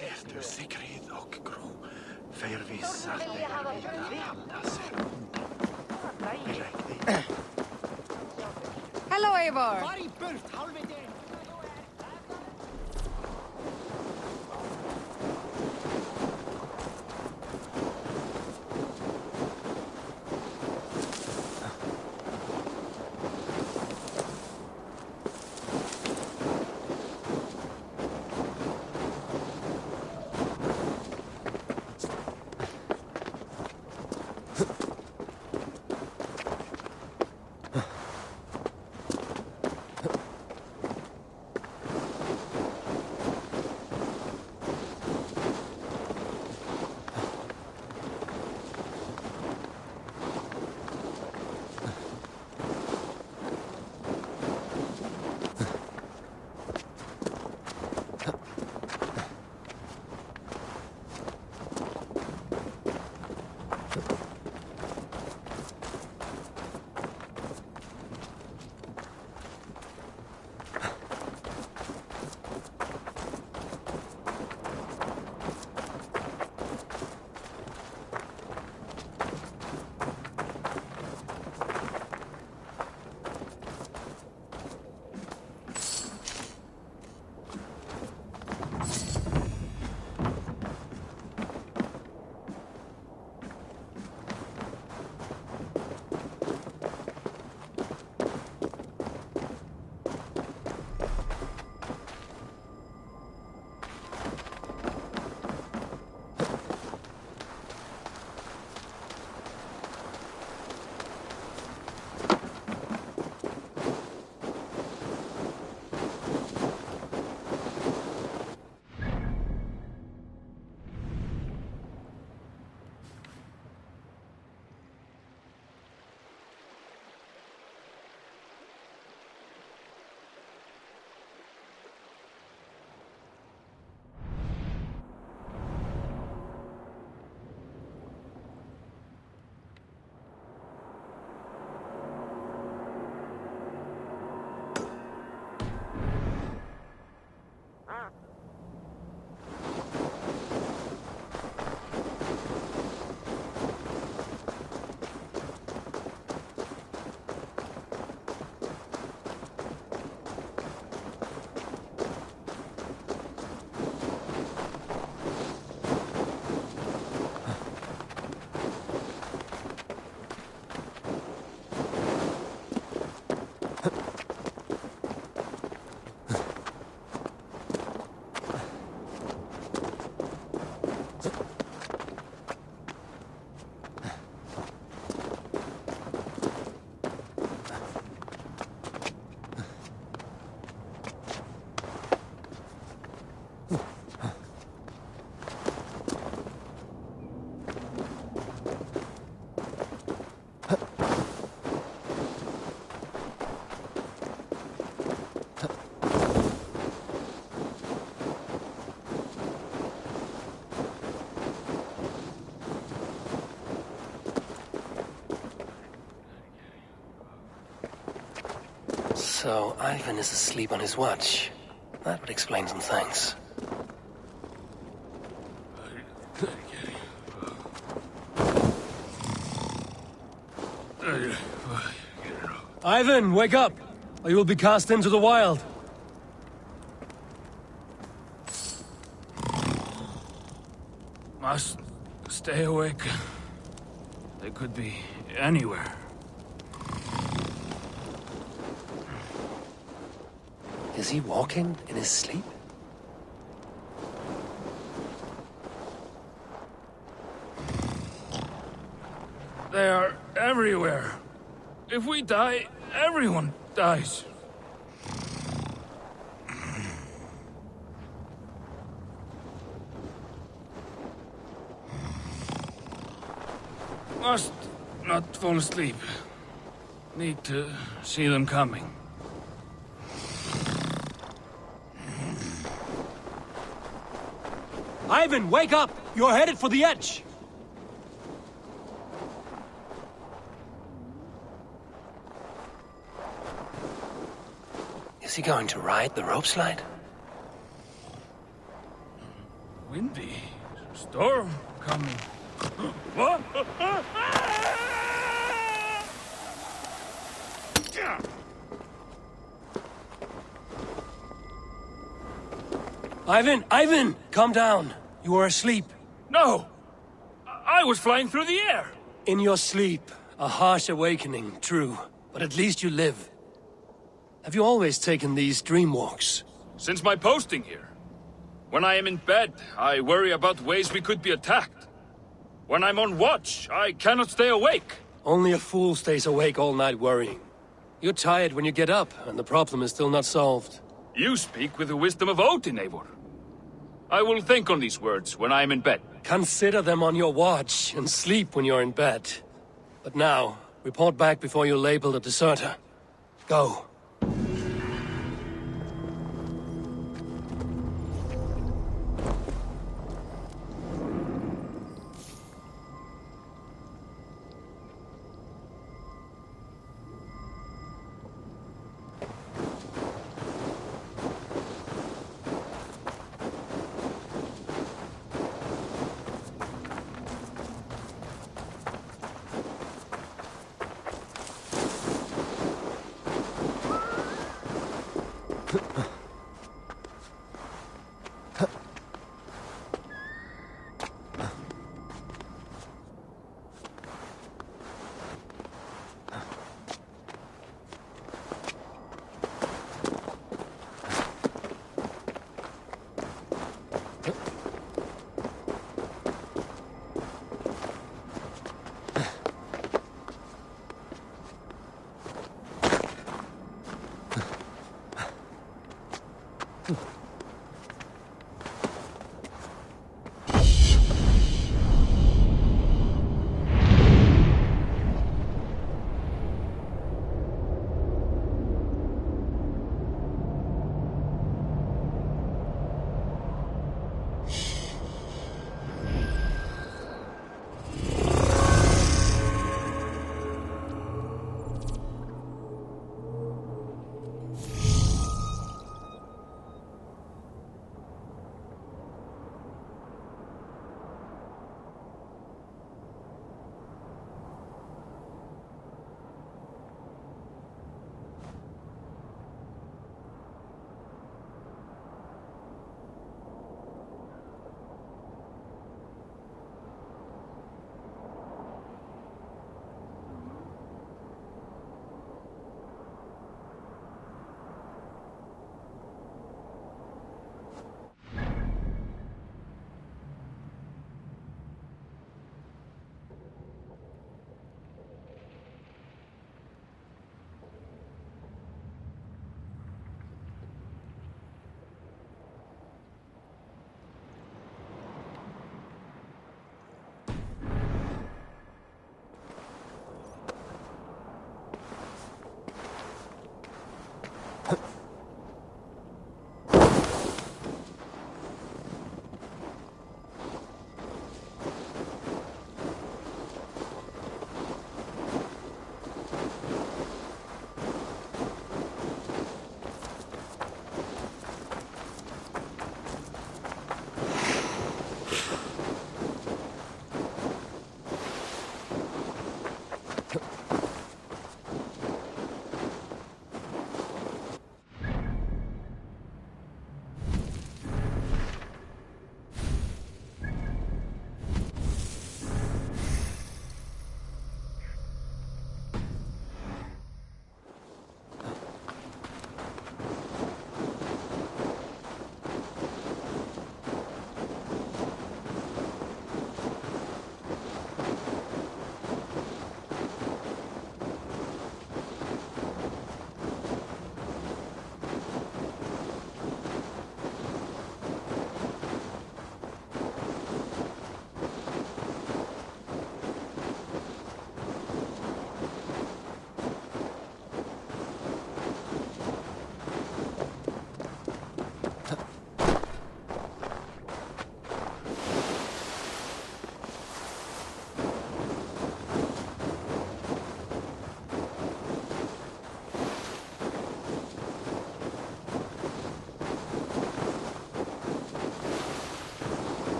Ertu Sigrid og Grú förvissa dig vid att hamna sig undan. Hello, Eivor! So Ivan is asleep on his watch. That would explain some things. Ivan, wake up! Or you will be cast into the wild. Must stay awake. They could be anywhere. Is he walking in his sleep? They are everywhere. If we die, everyone dies. Must not fall asleep. Need to see them coming. Ivan, wake up! You're headed for the edge! Is he going to ride the rope slide? Windy. Storm coming. What? Ivan, calm down. You are asleep. No! I was flying through the air! In your sleep. A harsh awakening, true. But at least you live. Have you always taken these dream walks? Since my posting here. When I am in bed, I worry about ways we could be attacked. When I'm on watch, I cannot stay awake. Only a fool stays awake all night worrying. You're tired when you get up, and the problem is still not solved. You speak with the wisdom of Odin, Eivor. I will think on these words when I am in bed. Consider them on your watch, and sleep when you're in bed. But now, report back before you're labeled a deserter. Go.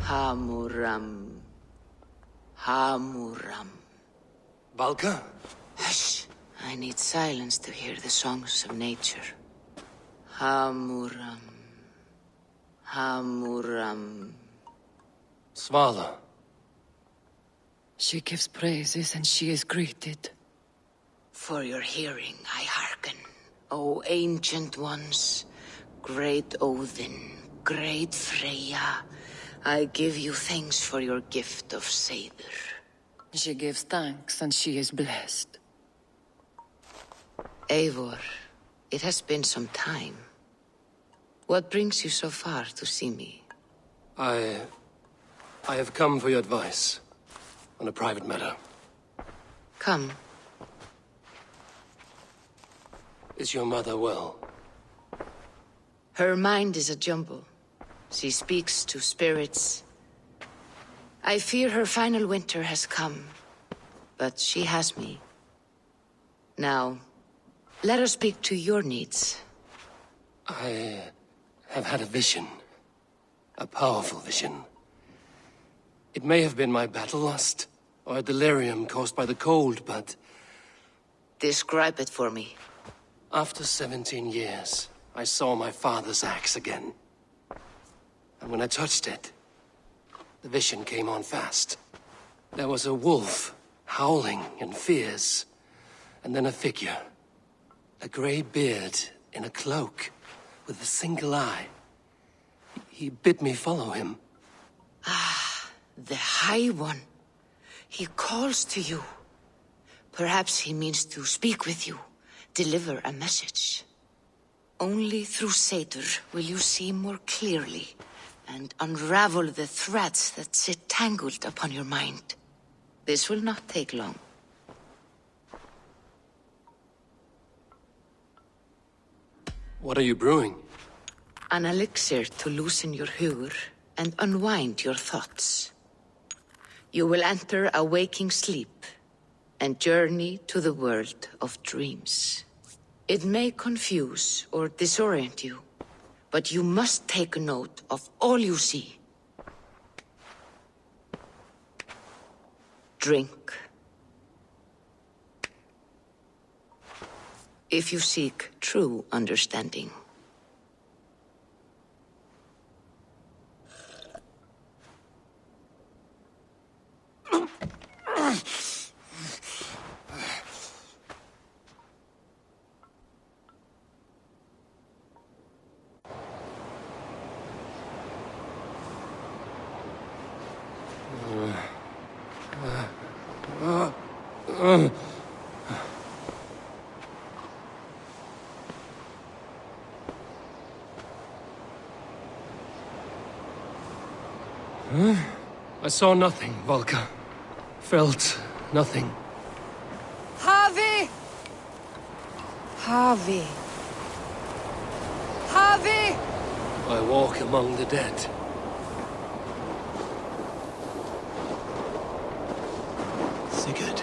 Hamuram. Hamuram. Valka? Hush. I need silence to hear the songs of nature. Hamuram. Hamuram. Svala. She gives praises and she is greeted. For your hearing I hearken, O ancient ones, great Odin, great Freya. I give you thanks for your gift of Seiður. She gives thanks and she is blessed. Eivor, it has been some time. What brings you so far to see me? I have come for your advice on a private matter. Come. Is your mother well? Her mind is a jumble. She speaks to spirits. I fear her final winter has come, but she has me. Now, let her speak to your needs. I have had a vision. A powerful vision. It may have been my battle lust, or a delirium caused by the cold, but... Describe it for me. After 17 years, I saw my father's axe again. And when I touched it, the vision came on fast. There was a wolf, howling and fierce, and then a figure. A grey beard in a cloak, with a single eye. He bid me follow him. Ah, the High One. He calls to you. Perhaps he means to speak with you, deliver a message. Only through Seiður will you see more clearly and unravel the threads that sit tangled upon your mind. This will not take long. What are you brewing? An elixir to loosen your hugur and unwind your thoughts. You will enter a waking sleep and journey to the world of dreams. It may confuse or disorient you, but you must take note of all you see. Drink. If you seek true understanding. I saw nothing, Valka. Felt nothing. Havi! Havi! Havi! I walk among the dead. Sigurd.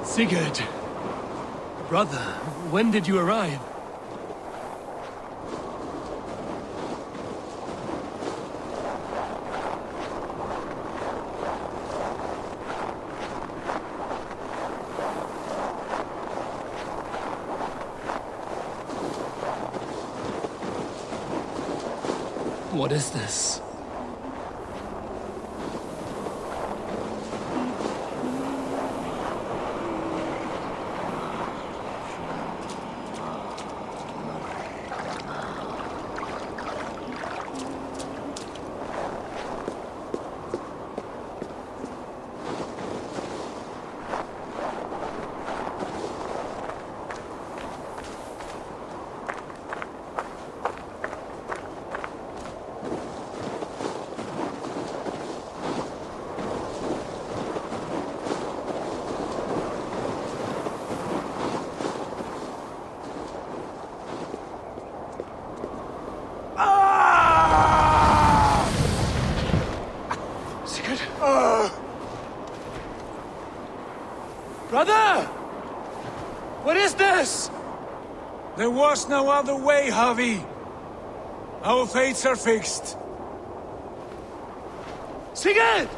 Sigurd! Brother, when did you arrive? What is this? Brother! What is this? There was no other way, Javi. Our fates are fixed. Sigurd!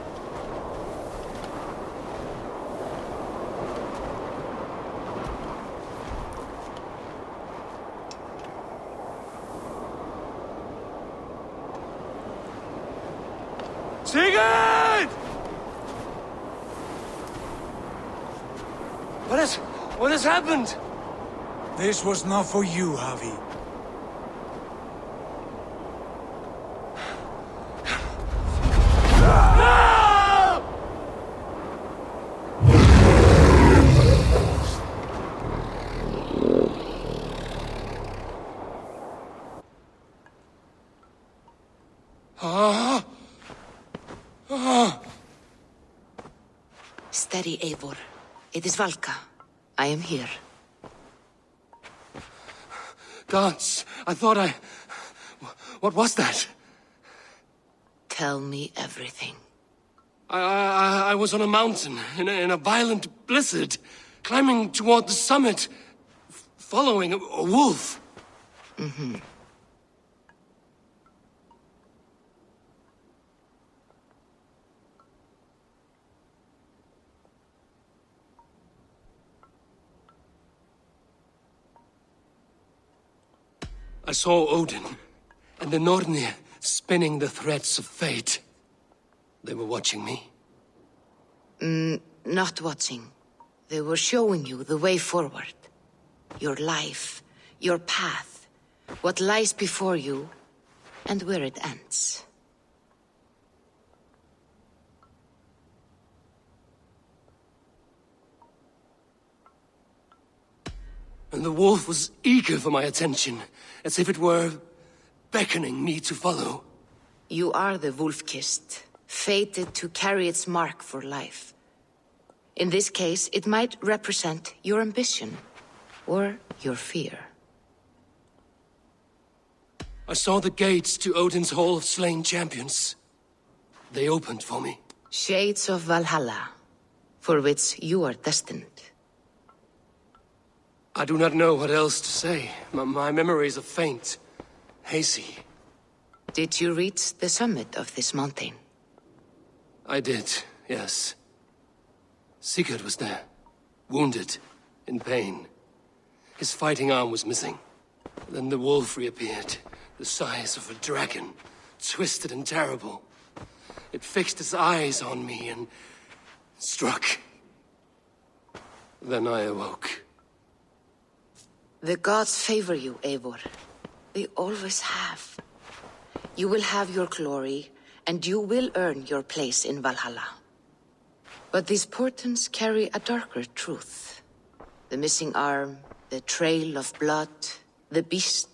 Sigurd! What has happened? This was not for you, Javi. Steady, Eivor. It is Valka. I am here. Gods, I thought I... What was that? Tell me everything. I was on a mountain in a violent blizzard, climbing toward the summit, following a wolf. Mm-hmm. I saw Odin and the Nornir spinning the threads of fate. They were watching me. Not watching. They were showing you the way forward. Your life, your path, what lies before you, and where it ends. And the wolf was eager for my attention, as if it were beckoning me to follow. You are the wolf-kissed, fated to carry its mark for life. In this case, it might represent your ambition, or your fear. I saw the gates to Odin's Hall of Slain Champions. They opened for me. Shades of Valhalla, for which you are destined. I do not know what else to say. My memories are faint, hazy. Did you reach the summit of this mountain? I did, yes. Sigurd was there, wounded, in pain. His fighting arm was missing. Then the wolf reappeared, the size of a dragon, twisted and terrible. It fixed its eyes on me and struck. Then I awoke. The gods favor you, Eivor. They always have. You will have your glory, and you will earn your place in Valhalla. But these portents carry a darker truth. The missing arm, the trail of blood, the beast.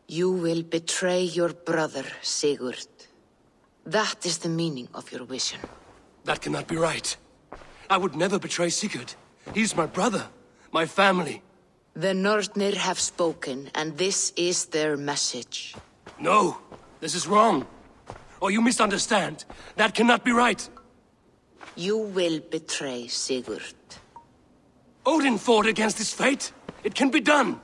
You will betray your brother, Sigurd. That is the meaning of your vision. That cannot be right. I would never betray Sigurd. He's my brother, my family. The Nornir have spoken, and this is their message. No, this is wrong. Or you misunderstand. That cannot be right. You will betray Sigurd. Odin fought against his fate. It can be done.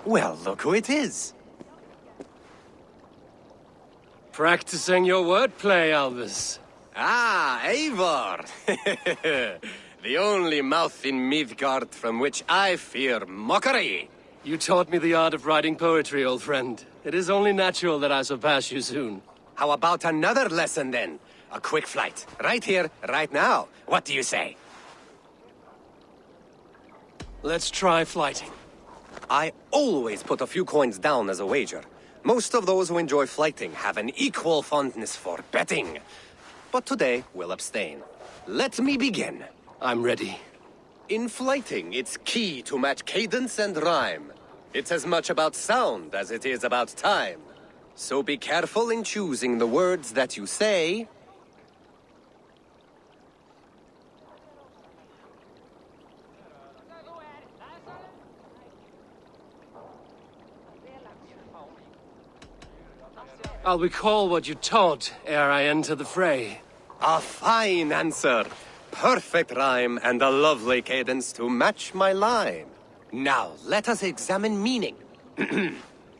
Well, look who it is. Practicing your wordplay, Albus. Ah, Eivor! The only mouth in Midgard from which I fear mockery. You taught me the art of writing poetry, old friend. It is only natural that I surpass you soon. How about another lesson, then? A quick flight. Right here, right now. What do you say? Let's try flighting. I always put a few coins down as a wager. Most of those who enjoy flighting have an equal fondness for betting. But today, we'll abstain. Let me begin. I'm ready. In flighting, it's key to match cadence and rhyme. It's as much about sound as it is about time. So be careful in choosing the words that you say. I'll recall what you taught ere I enter the fray. A fine answer. Perfect rhyme and a lovely cadence to match my line. Now, let us examine meaning.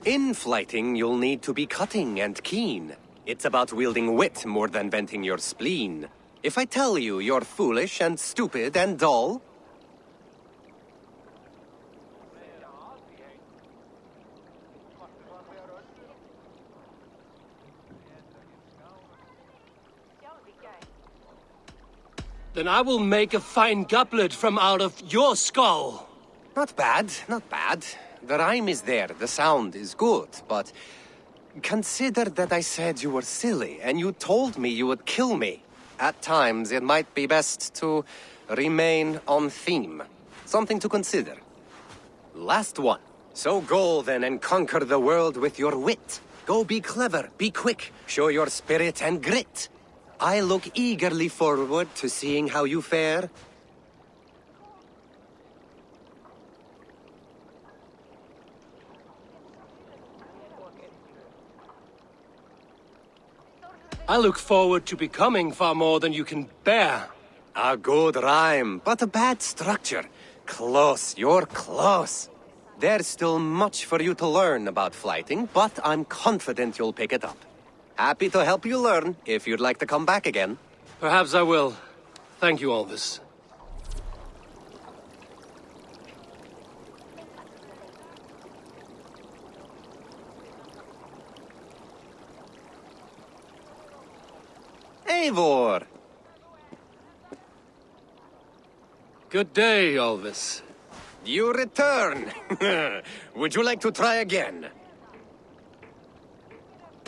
In flighting, you'll need to be cutting and keen. It's about wielding wit more than venting your spleen. If I tell you you're foolish and stupid and dull, then I will make a fine goblet from out of your skull. not bad, not bad. The rhyme is there, the sound is good, but consider that I said you were silly and you told me you would kill me. At times, it might be best to remain on theme. Something to consider. Last one. So go then and conquer the world with your wit. Go be clever, be quick, show your spirit and grit. I look eagerly forward to seeing how you fare. I look forward to becoming far more than you can bear. A good rhyme, but a bad structure. Close, you're close. There's still much for you to learn about flighting, but I'm confident you'll pick it up. Happy to help you learn, if you'd like to come back again. Perhaps I will. Thank you, Albus. Eivor! Good day, Albus. You return! Would you like to try again?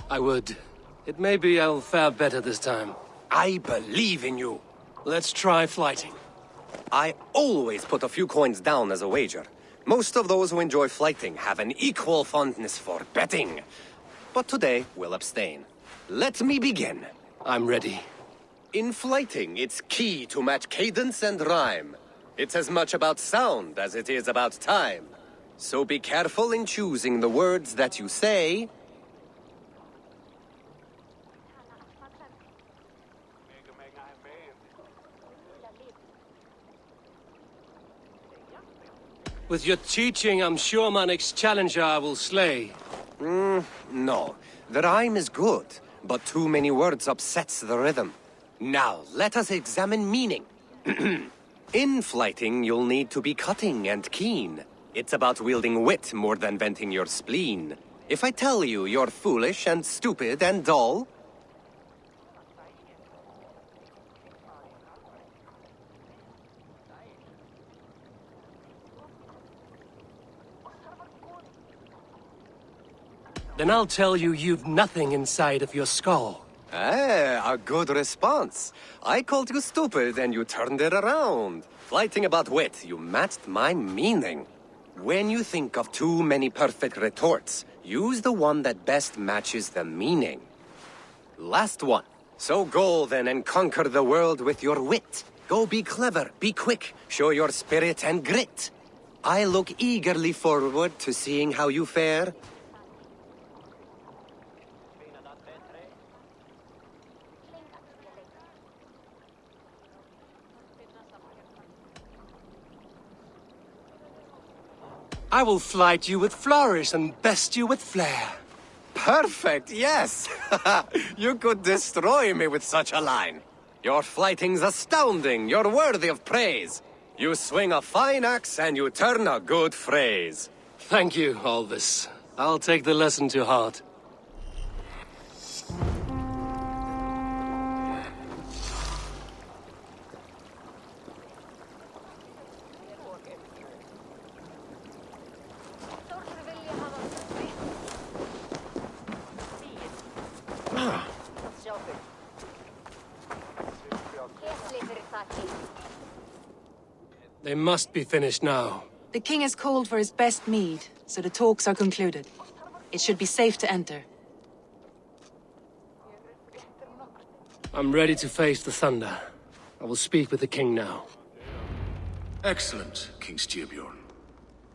I would. It may be I'll fare better this time. I believe in you. Let's try flighting. I always put a few coins down as a wager. Most of those who enjoy flighting have an equal fondness for betting. But today, we'll abstain. Let me begin. I'm ready. In flighting, it's key to match cadence and rhyme. It's as much about sound as it is about time. So be careful in choosing the words that you say. With your teaching, I'm sure my next challenger I will slay. No. The rhyme is good, but too many words upsets the rhythm. Now, let us examine meaning. In flighting, you'll need to be cutting and keen. It's about wielding wit more than venting your spleen. If I tell you you're foolish and stupid and dull, then I'll tell you you've nothing inside of your skull. A good response. I called you stupid and you turned it around. Flighting about wit, you matched my meaning. When you think of too many perfect retorts, use the one that best matches the meaning. Last one. So go then and conquer the world with your wit. Go be clever, be quick, show your spirit and grit. I look eagerly forward to seeing how you fare. I will flight you with flourish and best you with flair. Perfect, yes! You could destroy me with such a line. Your flighting's astounding, you're worthy of praise. You swing a fine axe and you turn a good phrase. Thank you, Alvis. I'll take the lesson to heart. They must be finished now. The king has called for his best mead, so the talks are concluded. It should be safe to enter. I'm ready to face the thunder. I will speak with the king now. Excellent, King Styrbjorn.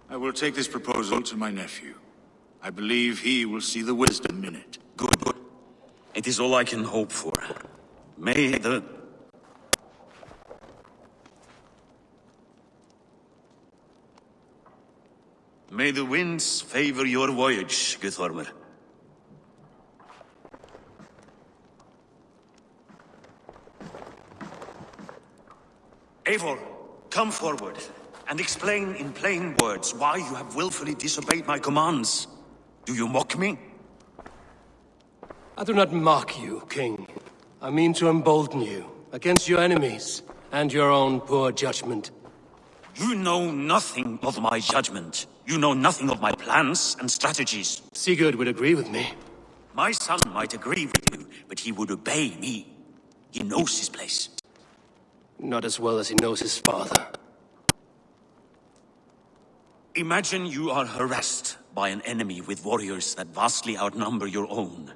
I will take this proposal to my nephew. I believe he will see the wisdom in it. Good. It is all I can hope for. May the... May the winds favor your voyage, Guthormer. Eivor, come forward and explain in plain words why you have willfully disobeyed my commands. Do you mock me? I do not mock you, king. I mean to embolden you against your enemies and your own poor judgment. You know nothing of my judgment. You know nothing of my plans and strategies. Sigurd would agree with me. My son might agree with you, but he would obey me. He knows his place. Not as well as he knows his father. Imagine you are harassed by an enemy with warriors that vastly outnumber your own.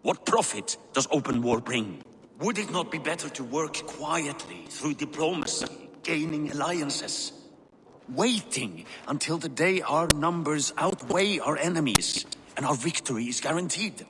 What profit does open war bring? Would it not be better to work quietly through diplomacy, gaining alliances? Waiting until the day our numbers outweigh our enemies, and our victory is guaranteed.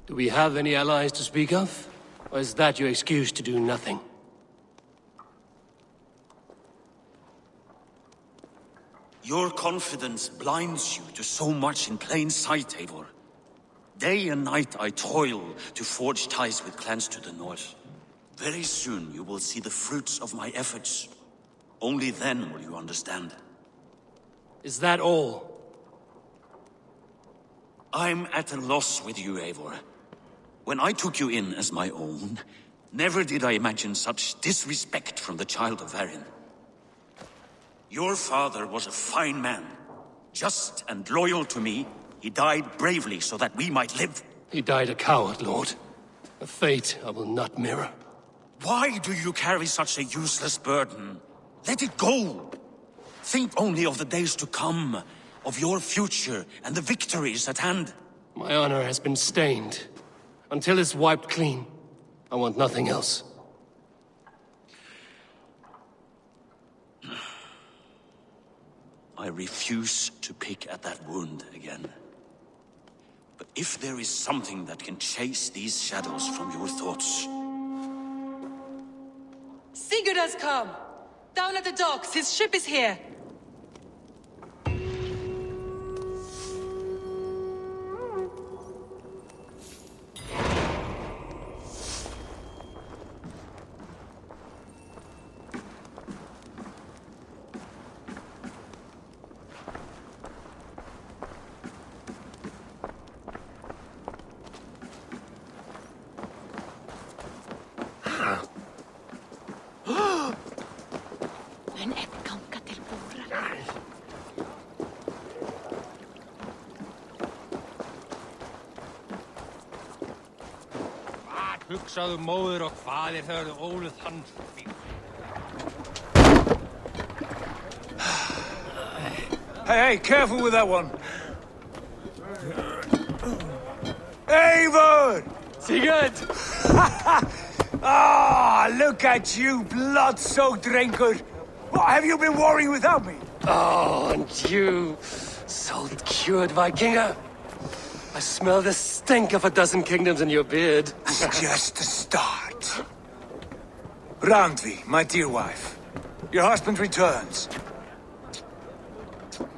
Do we have any allies to speak of? Or is that your excuse to do nothing? Your confidence blinds you to so much in plain sight, Eivor. Day and night I toil to forge ties with clans to the north. Very soon you will see the fruits of my efforts. Only then will you understand. Is that all? I'm at a loss with you, Eivor. When I took you in as my own, never did I imagine such disrespect from the child of Varin. Your father was a fine man. Just and loyal to me, he died bravely so that we might live. He died a coward, Lord. A fate I will not mirror. Why do you carry such a useless burden? Let it go! Think only of the days to come, of your future and the victories at hand. My honor has been stained. Until it's wiped clean, I want nothing else. I refuse to pick at that wound again. But if there is something that can chase these shadows from your thoughts... Sigurd has come! Down at the docks, his ship is here! Mun ekki ganga til búrar. Hvað hugsaðu móður og faðir þegar þau óluð hann því? Hey, careful with that one. Eivor! Sigurd! Ah, look at you, blood-soaked drinker. What, have you been warring without me? Oh, and you, salt-cured Vikinger. I smell the stink of a dozen kingdoms in your beard. It's just the start. Randvi, my dear wife. Your husband returns.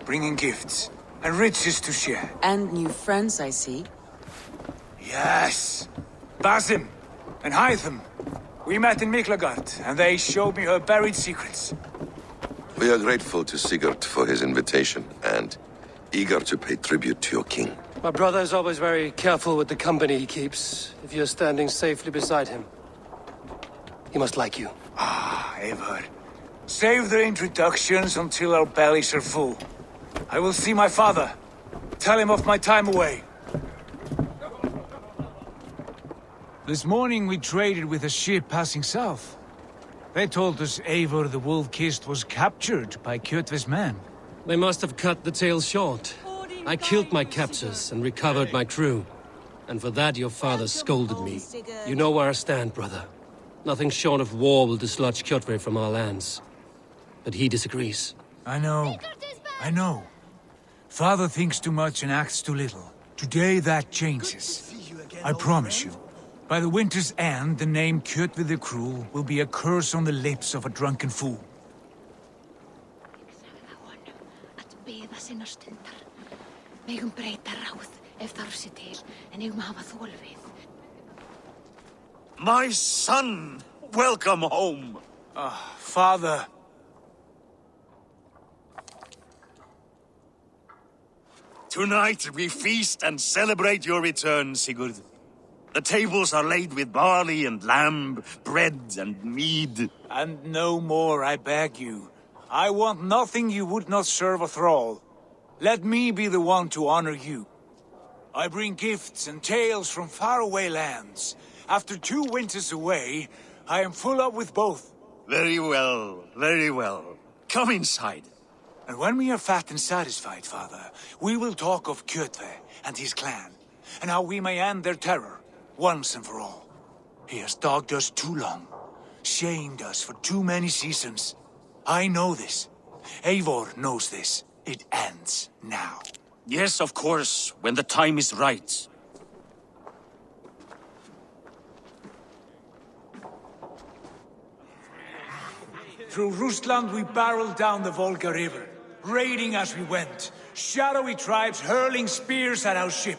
Bringing gifts and riches to share. And new friends, I see. Yes. Basim and Hytham. We met in Miklagard, and they showed me her buried secrets. We are grateful to Sigurd for his invitation, and eager to pay tribute to your king. My brother is always very careful with the company he keeps, if you're standing safely beside him. He must like you. Ah, Eivor. Save the introductions until our bellies are full. I will see my father. Tell him of my time away. This morning we traded with a ship passing south. They told us Eivor the Wolf-Kissed was captured by Kjotve's men. They must have cut the tale short. I killed my captors and recovered my crew. And for that your father scolded me. You know where I stand, brother. Nothing short of war will dislodge Kjotve from our lands. But he disagrees. I know. I know. Father thinks too much and acts too little. Today that changes. I promise you. By the winter's end, the name Kjotve the Cruel will be a curse on the lips of a drunken fool. Beða sinna stundar. Megum breyta ráð ef þarf sé til, en eigum að hafa þol við. My son! Welcome home! Father. Tonight we feast and celebrate your return, Sigurd. The tables are laid with barley and lamb, bread and mead. And no more, I beg you. I want nothing you would not serve a thrall. Let me be the one to honor you. I bring gifts and tales from faraway lands. After 2 winters away, I am full up with both. Very well, very well. Come inside. And when we are fat and satisfied, Father, we will talk of Kjotve and his clan, and how we may end their terror, once and for all. He has dogged us too long, shamed us for too many seasons. I know this. Eivor knows this. It ends now. Yes, of course, when the time is right. Through Rusland we barreled down the Volga River, raiding as we went. Shadowy tribes hurling spears at our ship.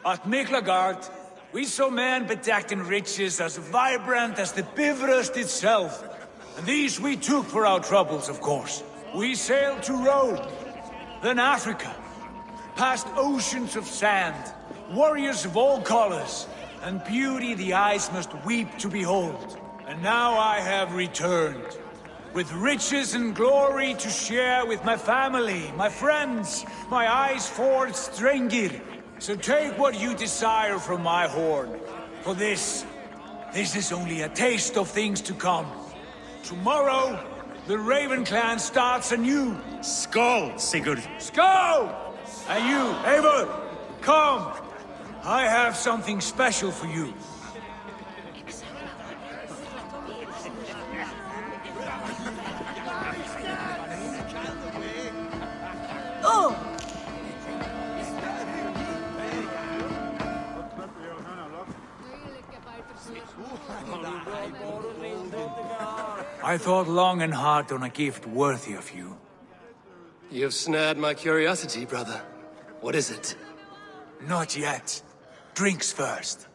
At Miklagard, we saw men bedecked in riches as vibrant as the Bifrost itself. And these we took for our troubles, of course. We sailed to Rome, then Africa, past oceans of sand, warriors of all colors, and beauty the eyes must weep to behold. And now I have returned, with riches and glory to share with my family, my friends, my eyes-forged Strengir. So take what you desire from my horn. For this is only a taste of things to come. Tomorrow, the Raven clan starts anew. Skål, Sigurd. Skål! And you, Eivor, come. I have something special for you. Oh! I thought long and hard on a gift worthy of you. You've snared my curiosity, brother. What is it? Not yet. Drinks first.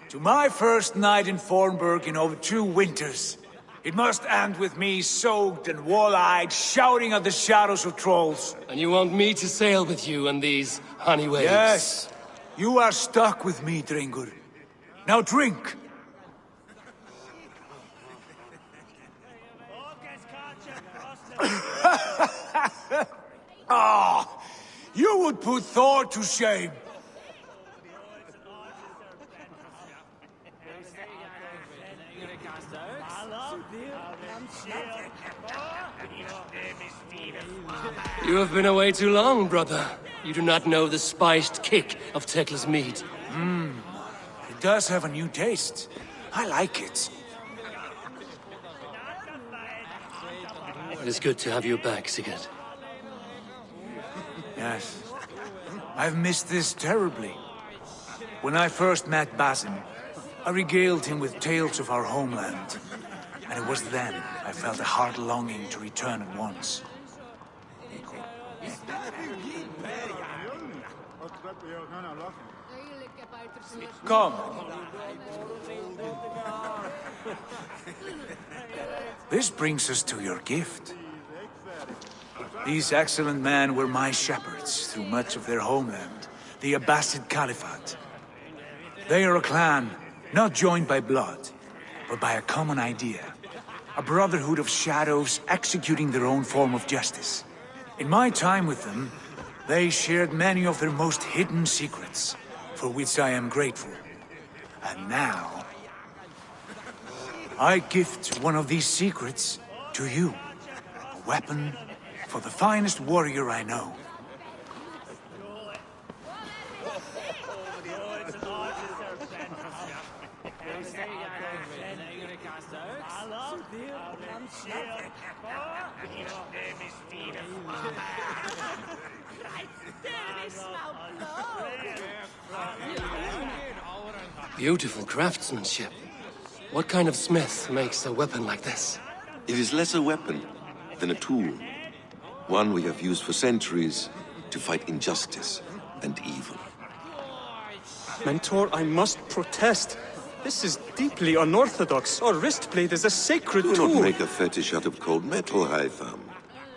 To my first night in Fornburg in over 2 winters. It must end with me soaked and wall-eyed, shouting at the shadows of trolls. And you want me to sail with you on these honey waves? Yes. You are stuck with me, Drengur. Now drink. Ah, you would put Thor to shame. You have been away too long, brother. You do not know the spiced kick of Tekla's mead. It does have a new taste. I like it. It is good to have you back, Sigurd. Yes. I've missed this terribly. When I first met Basim, I regaled him with tales of our homeland. And it was then I felt a heart longing to return at once. Come. This brings us to your gift. These excellent men were my shepherds through much of their homeland, the Abbasid Caliphate. They are a clan, not joined by blood, but by a common idea. A brotherhood of shadows executing their own form of justice. In my time with them, they shared many of their most hidden secrets, for which I am grateful. And now, I gift one of these secrets to you. A weapon for the finest warrior I know. Beautiful craftsmanship. What kind of smith makes a weapon like this? It is less a weapon than a tool. One we have used for centuries to fight injustice and evil. Mentor, I must protest. This is deeply unorthodox. Our wristblade is a sacred Do tool. not make a fetish out of cold metal, Haitham.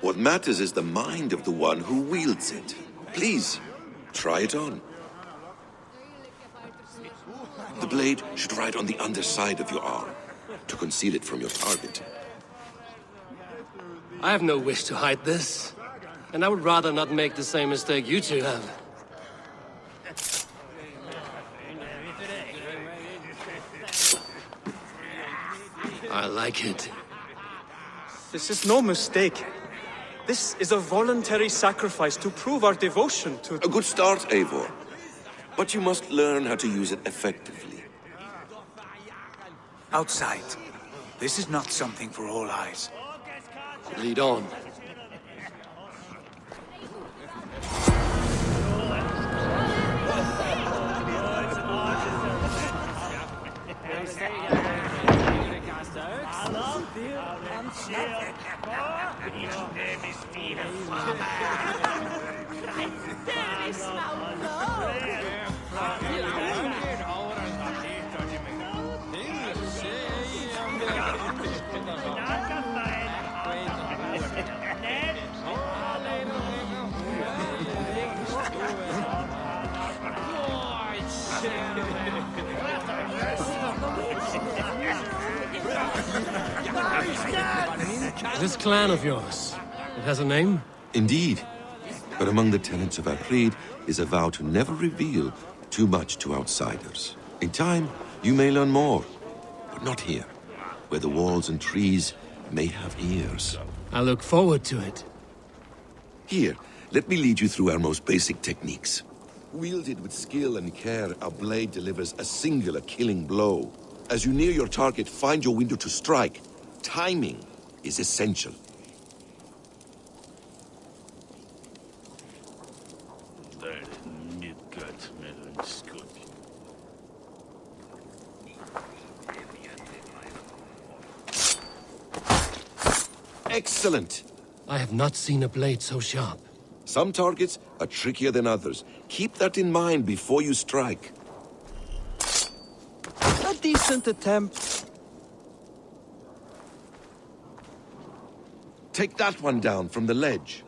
What matters is the mind of the one who wields it. Please, try it on. The blade should ride on the underside of your arm, to conceal it from your target. I have no wish to hide this, and I would rather not make the same mistake you two have. I like it. This is no mistake. This is a voluntary sacrifice to prove our devotion to... A good start, Eivor. But you must learn how to use it effectively. Outside. This is not something for all eyes. Lead on. This clan of yours, it has a name? Indeed. But among the tenets of our creed is a vow to never reveal too much to outsiders. In time, you may learn more, but not here, where the walls and trees may have ears. I look forward to it. Here, let me lead you through our most basic techniques. Wielded with skill and care, our blade delivers a singular killing blow. As you near your target, find your window to strike. Timing is essential. Excellent! I have not seen a blade so sharp. Some targets are trickier than others. Keep that in mind before you strike. A decent attempt. Take that one down from the ledge.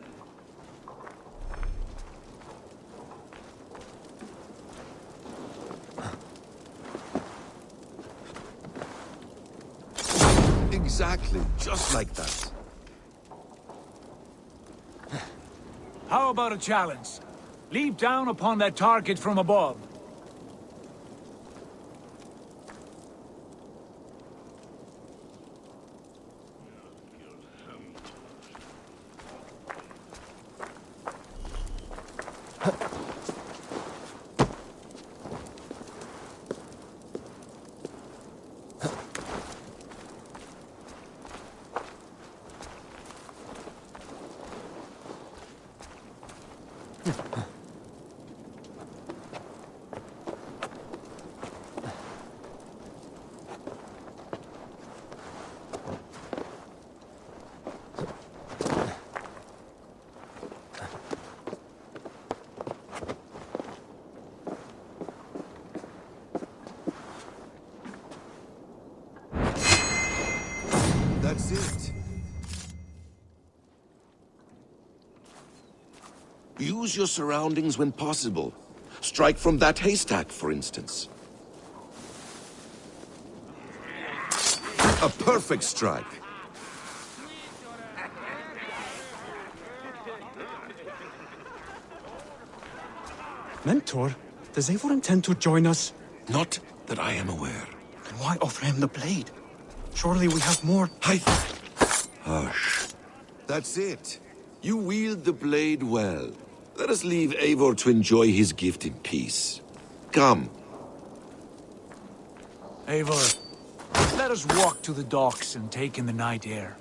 Exactly, just like that. How about a challenge? Leap down upon that target from above. That's it. Use your surroundings when possible. Strike from that haystack, for instance. A perfect strike. Mentor, does Eivor intend to join us? Not that I am aware. Then why offer him the blade? Surely we have more... Hush. That's it. You wield the blade well. Let us leave Eivor to enjoy his gift in peace. Come. Eivor, let us walk to the docks and take in the night air.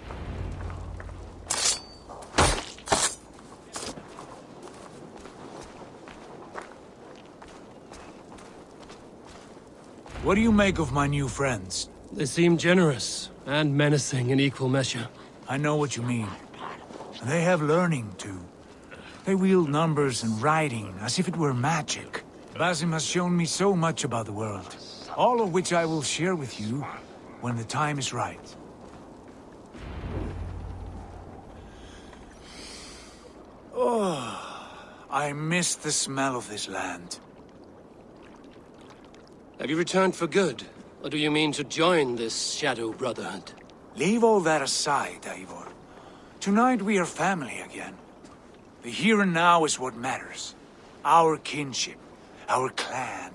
What do you make of my new friends? They seem generous and menacing in equal measure. I know what you mean. They have learning, too. They wield numbers and writing as if it were magic. Basim has shown me so much about the world, all of which I will share with you when the time is right. Oh, I miss the smell of this land. Have you returned for good? Or do you mean to join this Shadow Brotherhood? Leave all that aside, Eivor. Tonight we are family again. The here and now is what matters. Our kinship, our clan,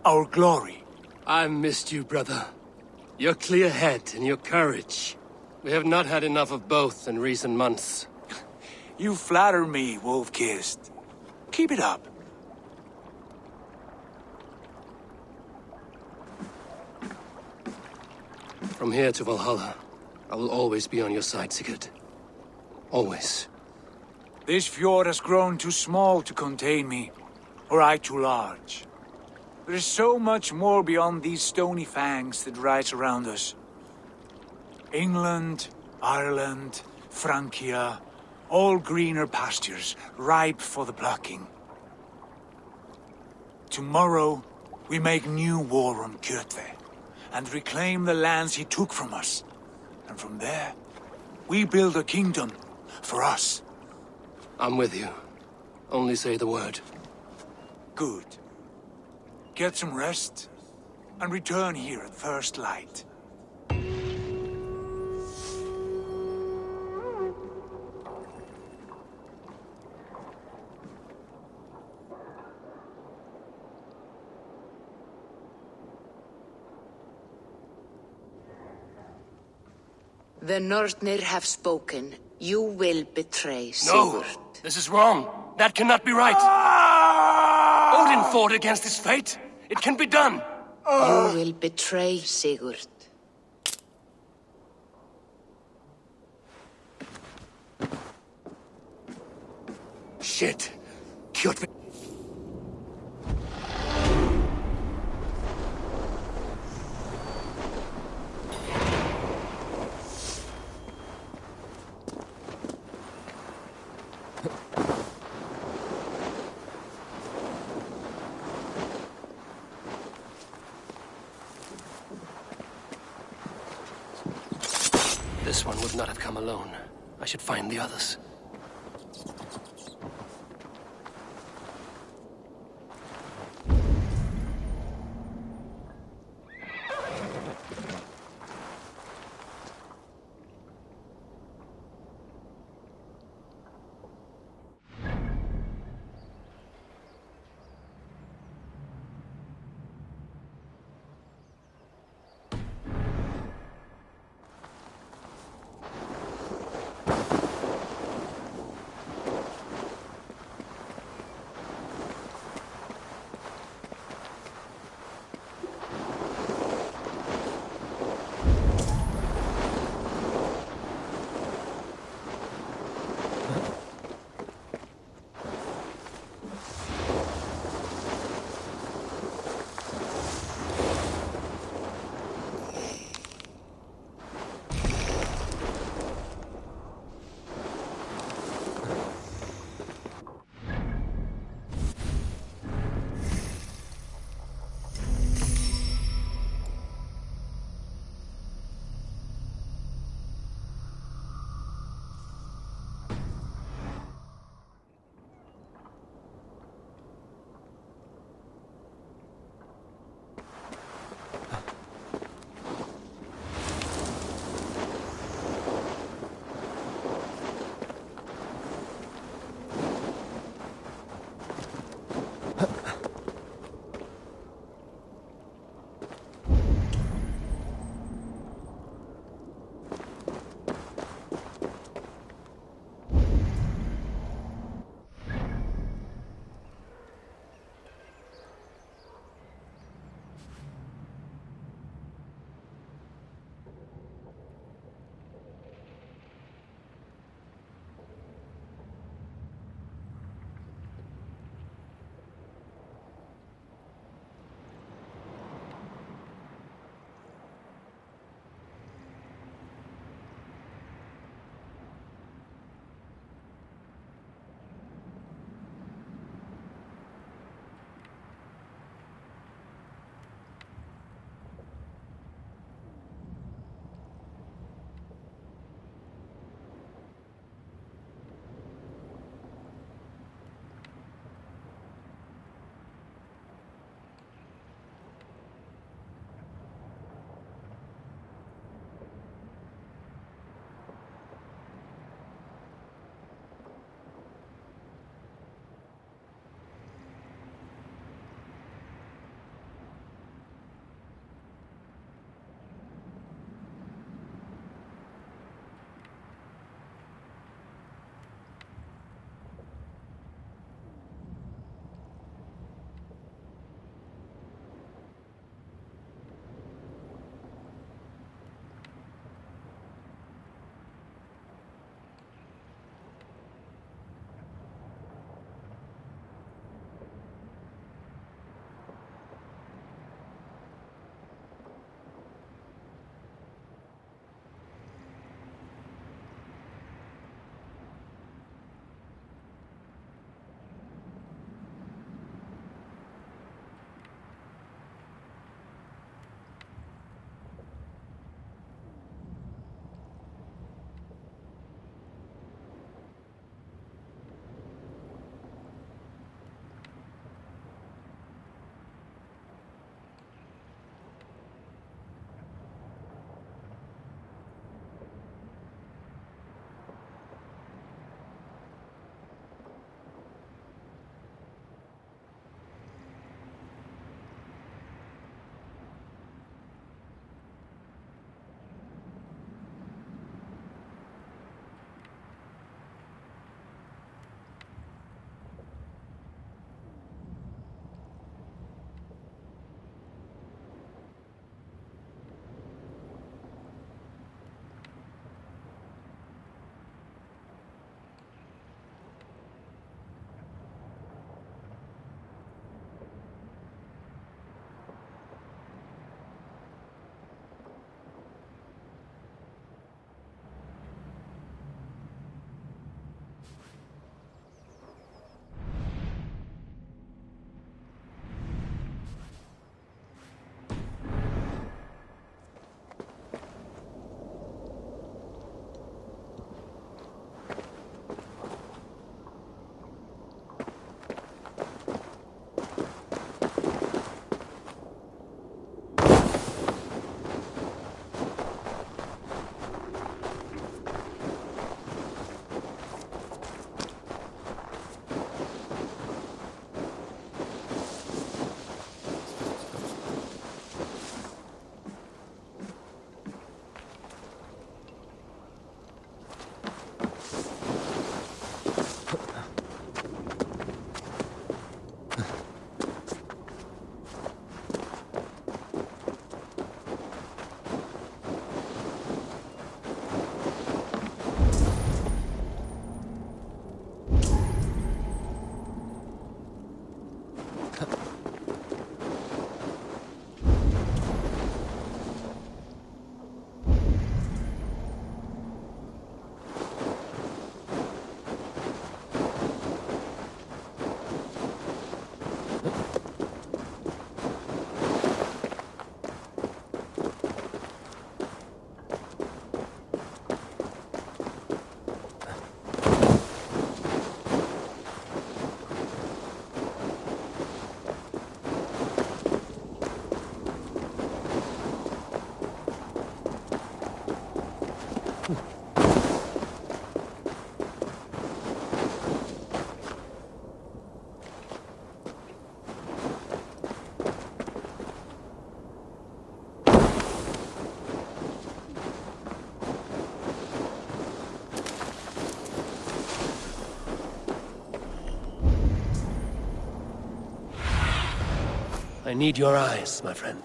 our glory. I missed you, brother. Your clear head and your courage. We have not had enough of both in recent months. You flatter me, Wolf-Kissed. Keep it up. From here to Valhalla, I will always be on your side, Sigurd. Always. This fjord has grown too small to contain me, or I too large. There is so much more beyond these stony fangs that rise around us. England, Ireland, Francia, all greener pastures, ripe for the plucking. Tomorrow, we make new war on Kjotve, and reclaim the lands he took from us. And from there, we build a kingdom for us. I'm with you. Only say the word. Good. Get some rest, and return here at first light. The Nornir have spoken. You will betray Sigurd. No! This is wrong! That cannot be right! Odin fought against his fate! It can be done! You will betray Sigurd. Shit! Kjotve... This one would not have come alone. I should find the others. I need your eyes, my friend.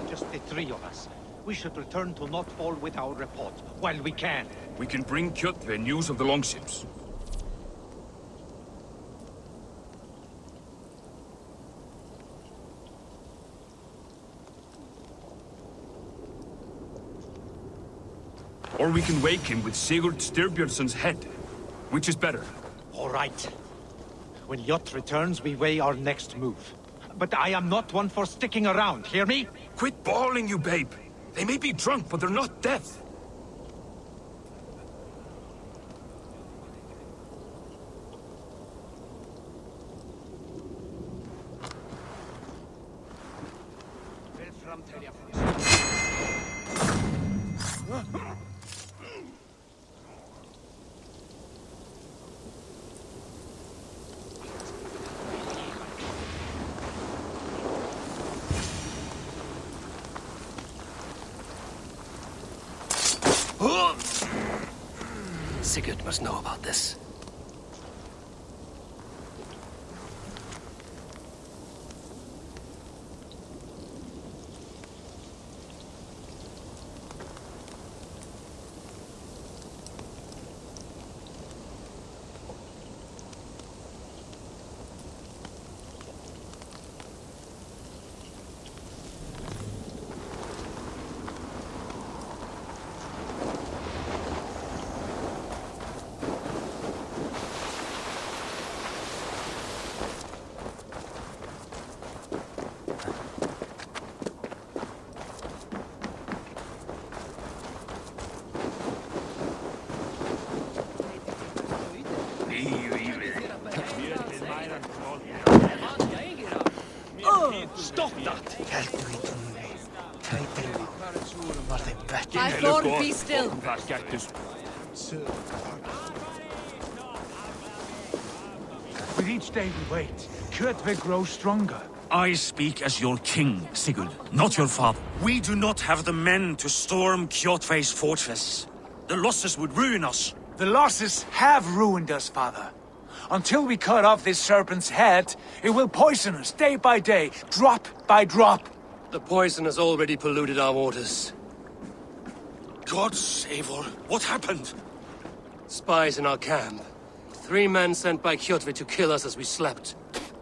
Just the three of us. We should return to Notfall with our report, while we can. We can bring Kjotve news of the longships. Or we can wake him with Sigurd Styrbjörnsson's head. Which is better? All right. When Jot returns, we weigh our next move. But I am not one for sticking around, hear me? Quit bawling, you babe. They may be drunk, but they're not dead. Sigurd must know about this. Stop that! My Thorn, be still. With each day we wait, Kjotve grows stronger. I speak as your king, Sigurd, not your father. We do not have the men to storm Kjotve's fortress. The losses would ruin us. The losses have ruined us, father. Until we cut off this serpent's head, it will poison us day by day, drop by drop. The poison has already polluted our waters. God save her. What happened? Spies in our camp. 3 men sent by Kjotve to kill us as we slept.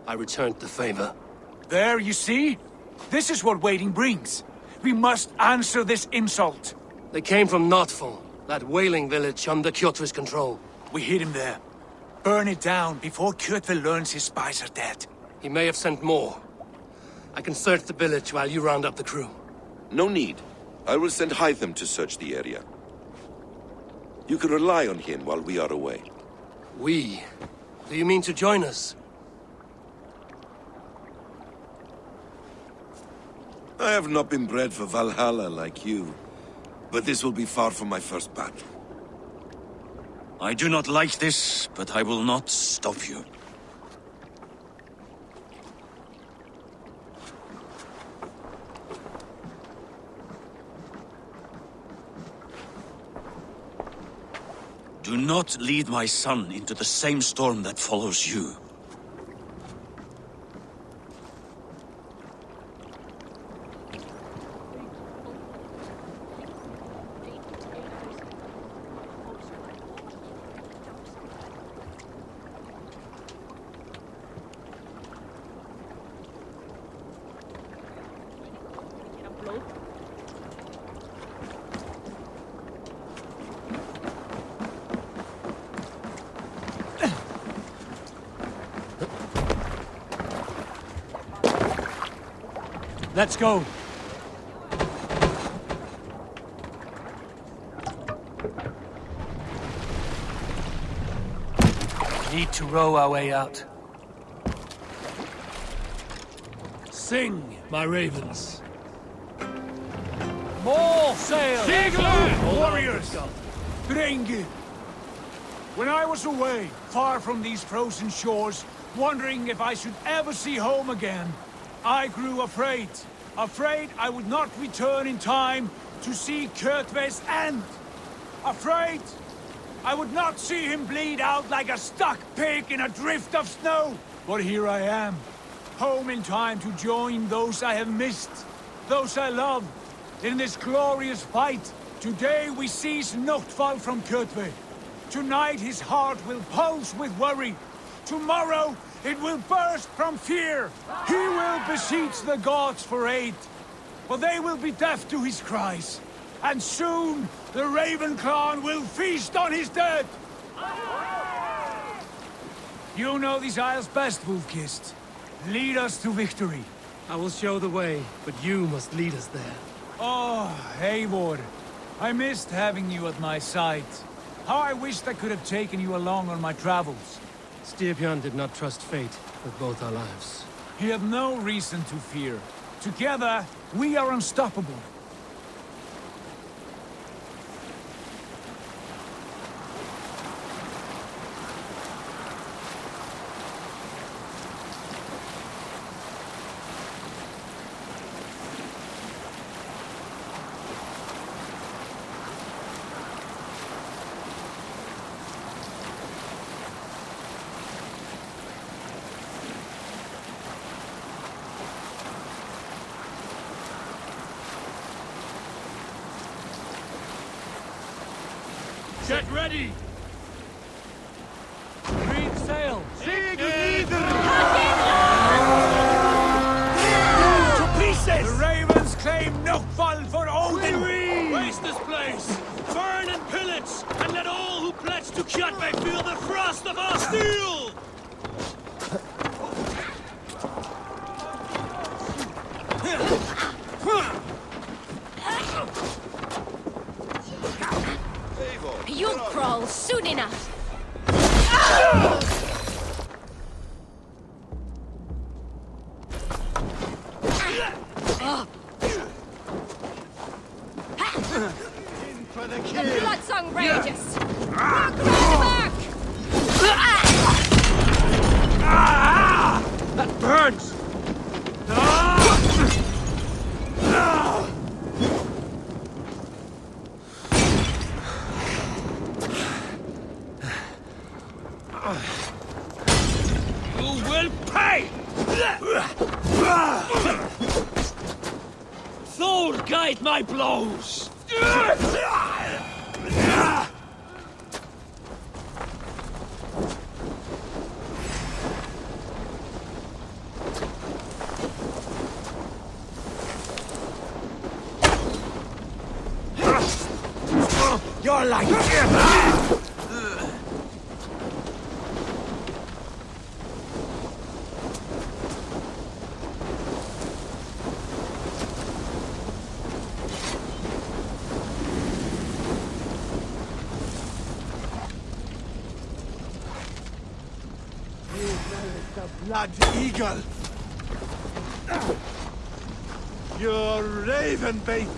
I returned the favor. There, you see? This is what waiting brings. We must answer this insult. They came from Notfall, that whaling village under Kjotve's control. We hid him there. Burn it down before Kjotve learns his spies are dead. He may have sent more. I can search the village while you round up the crew. No need. I will send Hytham to search the area. You can rely on him while we are away. We? Do you mean to join us? I have not been bred for Valhalla like you, but this will be far from my first battle. I do not like this, but I will not stop you. Do not lead my son into the same storm that follows you. Let's go. Need to row our way out. Sing, my ravens. More sail! Warriors! Drenge! When I was away, far from these frozen shores, wondering if I should ever see home again, I grew afraid. Afraid I would not return in time to see Kjotve's end. Afraid I would not see him bleed out like a stuck pig in a drift of snow. But here I am, home in time to join those I have missed, those I love, in this glorious fight. Today we seize Notval from Kjotve. Tonight his heart will pulse with worry. Tomorrow it will burst from fear. He will beseech the gods for aid, but they will be deaf to his cries. And soon the Raven clan will feast on his dead. You know these isles best, Wolf-Kissed. Lead us to victory. I will show the way, but you must lead us there. Oh, Eivor. I missed having you at my side. How I wished I could have taken you along on my travels. Styrbjörn did not trust fate with both our lives. You have no reason to fear. Together, we are unstoppable. Get ready! Read sail! To pieces! The Ravens claim Notval for Odin! Waste this place! Burn and pillage! And let all who pledge to Kjotve feel the frost of our steel! You'll crawl soon enough. The blood song rages. Mark around the mark. That burns! You will pay! Thor guide my blows! You're like... Blood eagle! Your raven bait!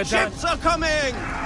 it done. Ships are coming!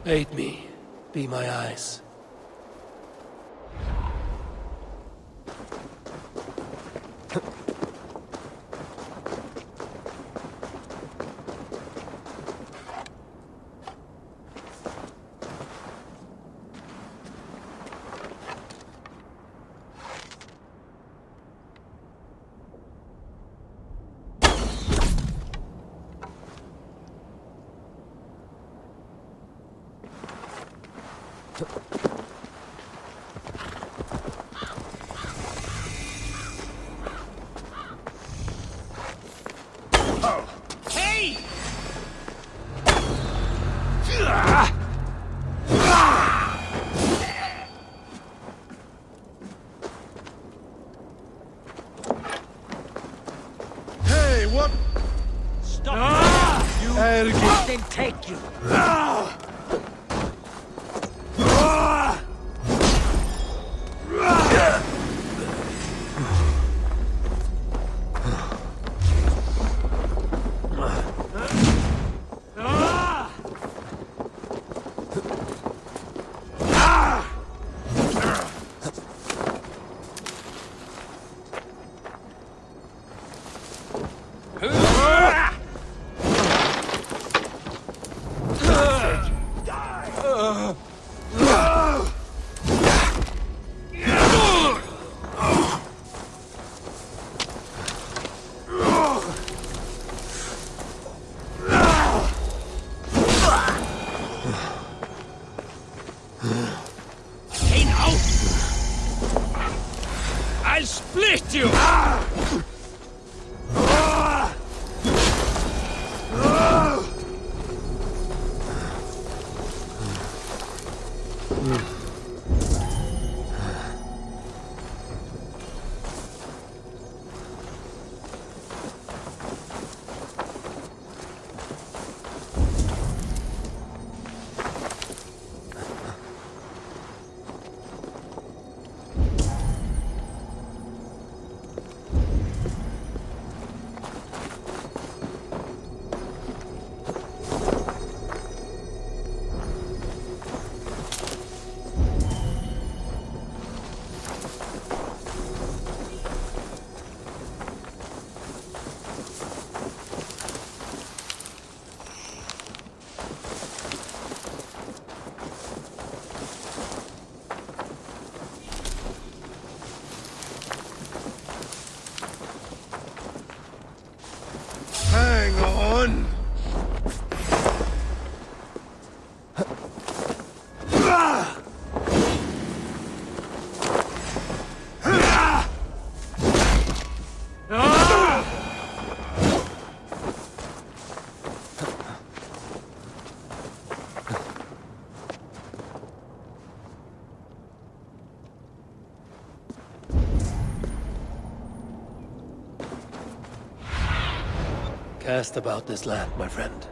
Aid me. Be my eyes. Hey! Hey, what? Stop! You Ergi. then take you. I'll split you! Hang on! Cast about this land, my friend.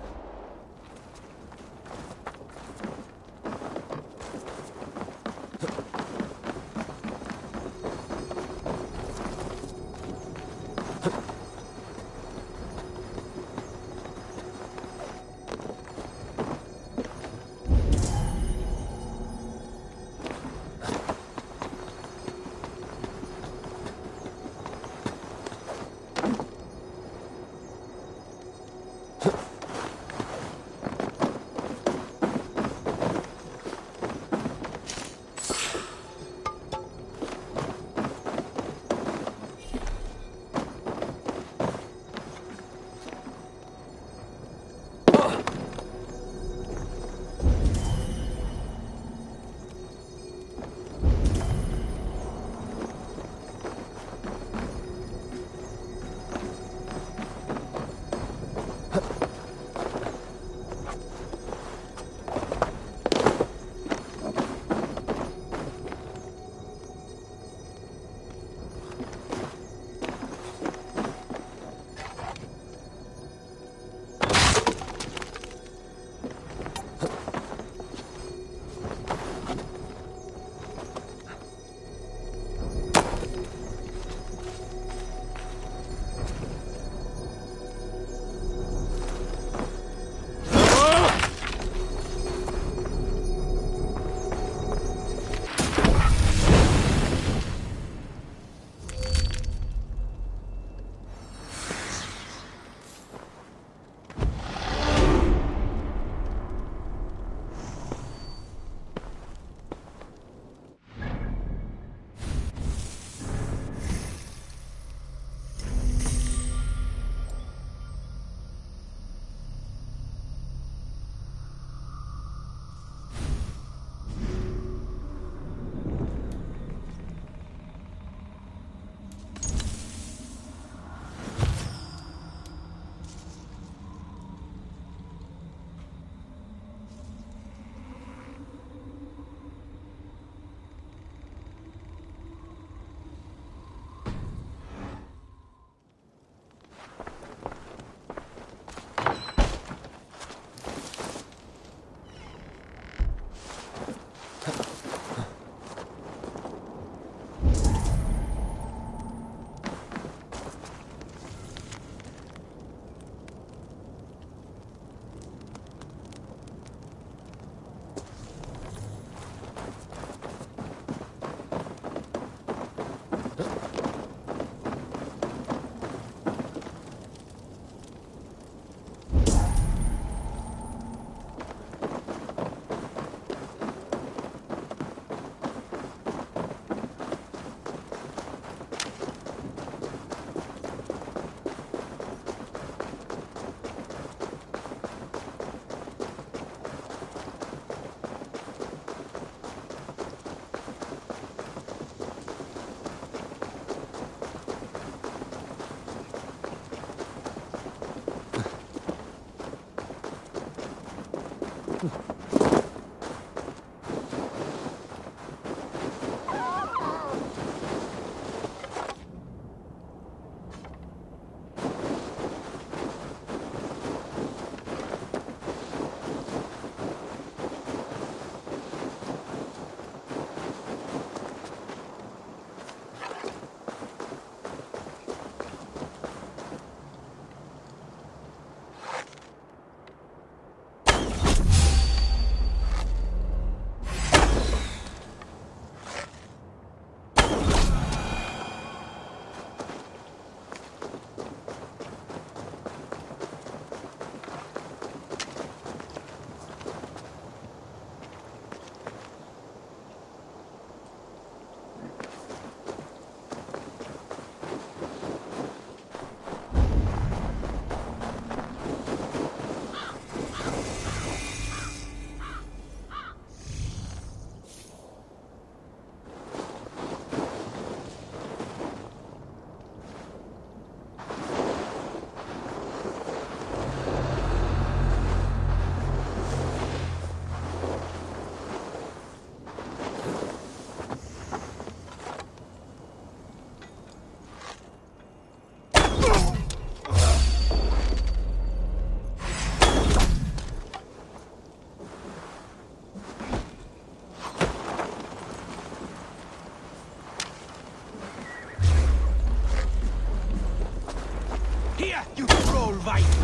You troll wife!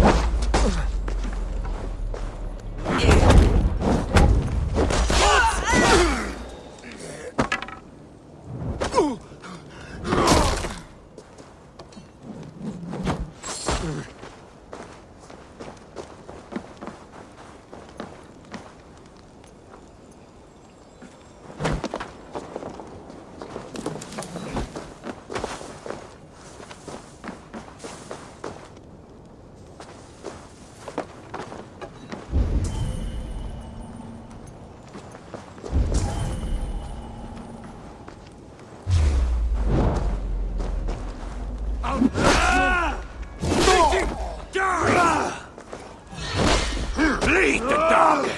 Bleed the dog!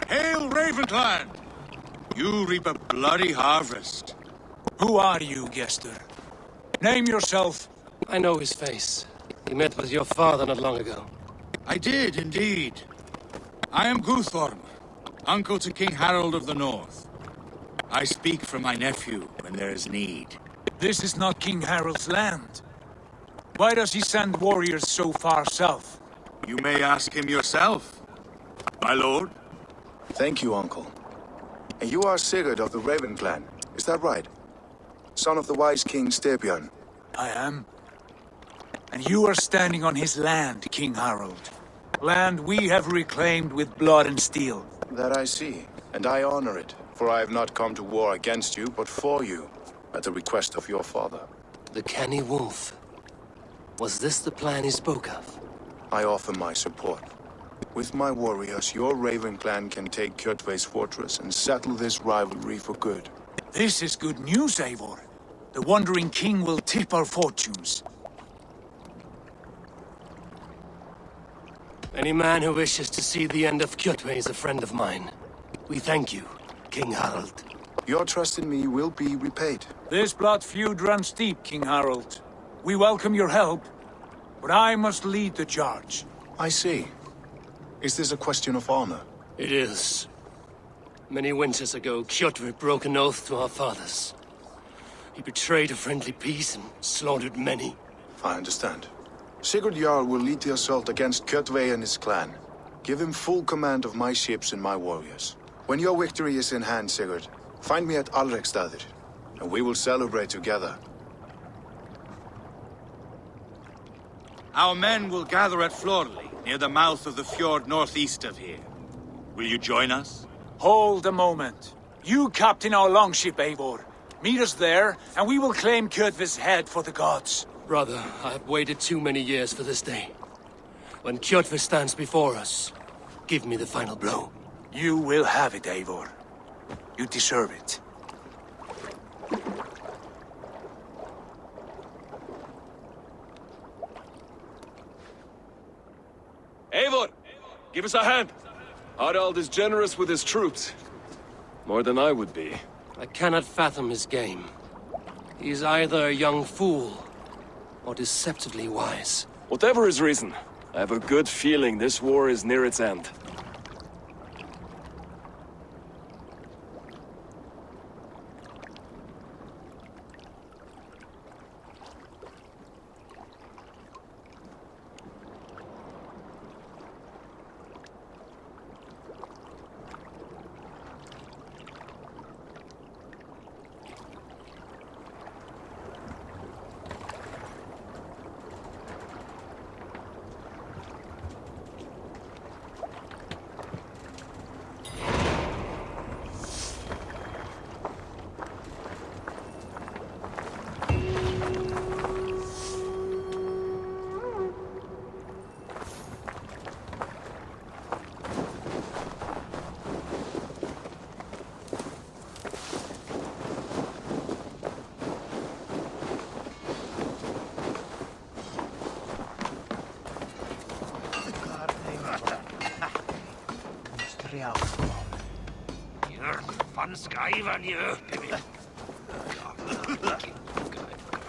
Hail, Ravenclan! You reap a bloody harvest. Who are you, Gester? Name yourself. I know his face. He met with your father not long ago. I did, indeed. I am Guthorm, uncle to King Harold of the North. I speak for my nephew when there is need. This is not King Harold's land. Why does he send warriors so far south? You may ask him yourself, my lord. Thank you, uncle. And you are Sigurd of the Raven clan, is that right? Son of the wise King Styrbjörn. I am. And you are standing on his land, King Harold. Land we have reclaimed with blood and steel. That I see, and I honor it, for I have not come to war against you, but for you, at the request of your father. The canny wolf. Was this the plan he spoke of? I offer my support. With my warriors, your Raven clan can take Kjotve's fortress and settle this rivalry for good. This is good news, Eivor. The Wandering King will tip our fortunes. Any man who wishes to see the end of Kjotve is a friend of mine. We thank you, King Harald. Your trust in me will be repaid. This blood feud runs deep, King Harold. We welcome your help, but I must lead the charge. I see. Is this a question of honor? It is. Many winters ago, Kjotve broke an oath to our fathers. He betrayed a friendly peace and slaughtered many. I understand. Sigurd Jarl will lead the assault against Kjotve and his clan. Give him full command of my ships and my warriors. When your victory is in hand, Sigurd, find me at Alrekstadir, and we will celebrate together. Our men will gather at Florley, near the mouth of the fjord northeast of here. Will you join us? Hold a moment. You captain our longship, Eivor. Meet us there, and we will claim Kjotve's head for the gods. Brother, I have waited too many years for this day. When Kjotve stands before us, give me the final blow. You will have it, Eivor. You deserve it. Eivor! Give us a hand! Harald is generous with his troops. More than I would be. I cannot fathom his game. He is either a young fool, or deceptively wise. Whatever his reason, I have a good feeling this war is near its end.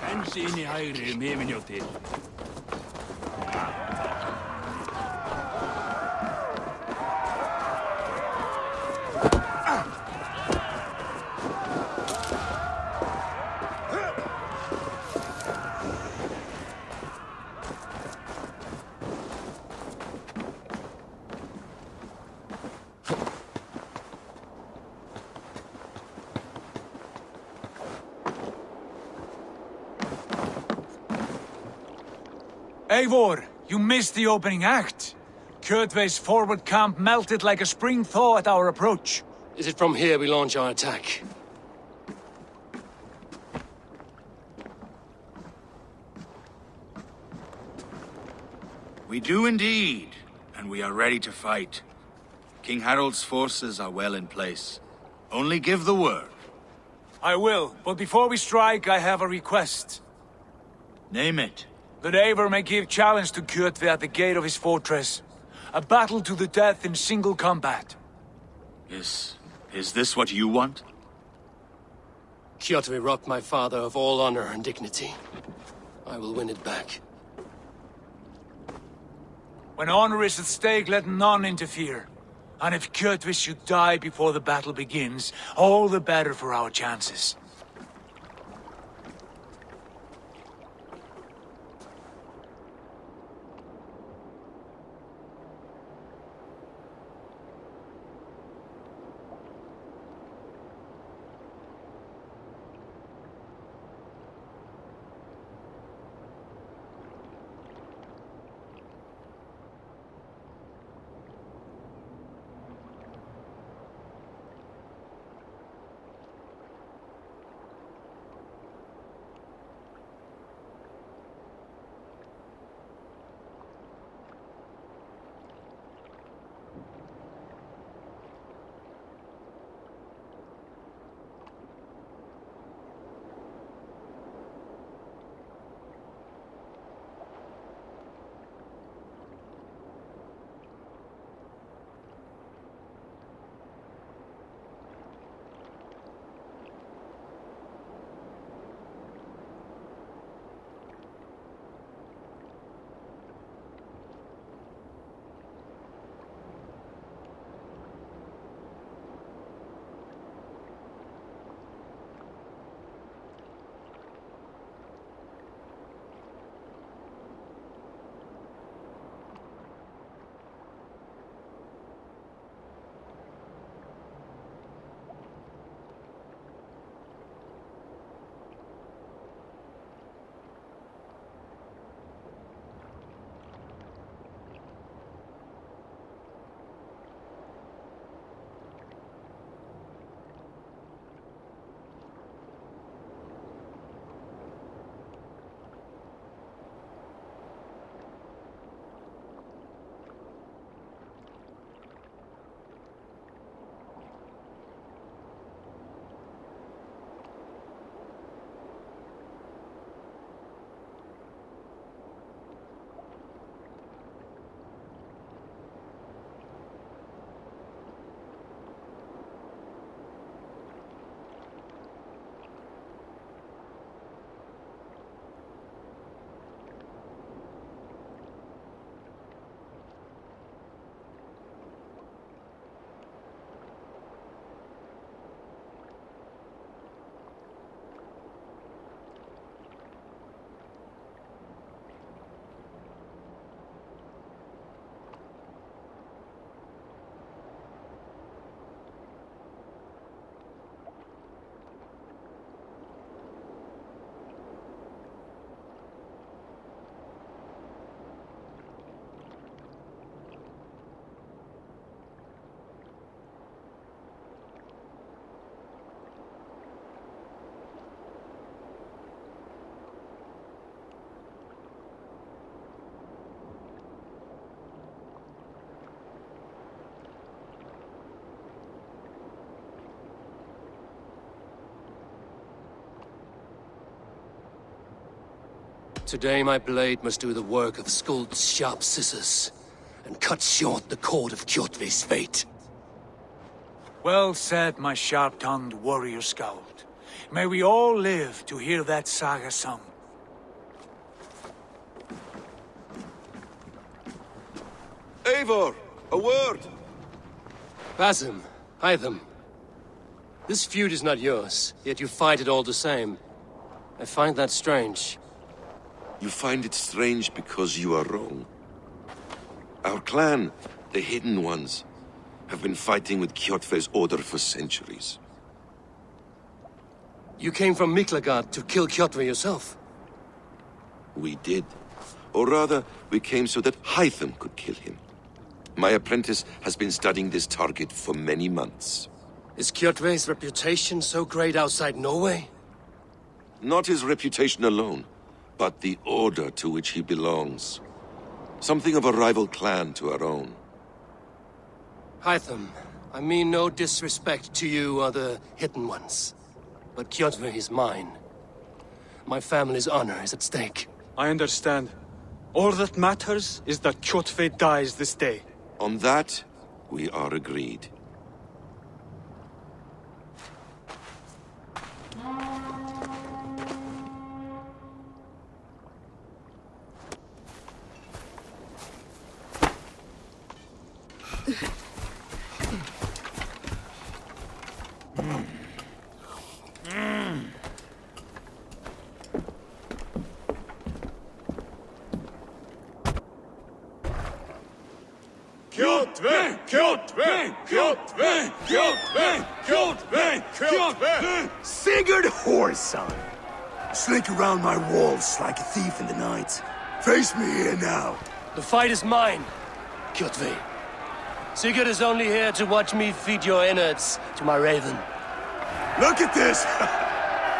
Ensi inn í hægri himinjóttir. Eivor, you missed the opening act. Kjotve's forward camp melted like a spring thaw at our approach. Is it from here we launch our attack? We do indeed, and we are ready to fight. King Harold's forces are well in place. Only give the word. I will, but before we strike, I have a request. Name it. That Eivor may give challenge to Kjotve at the gate of his fortress. A battle to the death in single combat. Is this what you want? Kjotve robbed my father of all honor and dignity. I will win it back. When honor is at stake, let none interfere. And if Kjotve should die before the battle begins, all the better for our chances. Today my blade must do the work of Skuld's sharp scissors, and cut short the cord of Kjotve's fate. Well said, my sharp-tongued warrior Skald. May we all live to hear that saga sung. Eivor, a word! Basim, Hytham. This feud is not yours, yet you fight it all the same. I find that strange. You find it strange because you are wrong. Our clan, the Hidden Ones, have been fighting with Kjotve's order for centuries. You came from Miklagard to kill Kjotve yourself? We did. Or rather, we came so that Hytham could kill him. My apprentice has been studying this target for many months. Is Kjotve's reputation so great outside Norway? Not his reputation alone, but the order to which he belongs. Something of a rival clan to our own. Hytham, I mean no disrespect to you or the Hidden Ones. But Kjotve is mine. My family's honor is at stake. I understand. All that matters is that Kjotve dies this day. On that, we are agreed. Kjotve! Kjotve! Kjotve! Kjotve! Kjotve! Kjotve! Sigurd Whoreson! Slink around my walls like a thief in the night. Face me here now. The fight is mine, Kjotve. Sigurd is only here to watch me feed your innards to my raven. Look at this!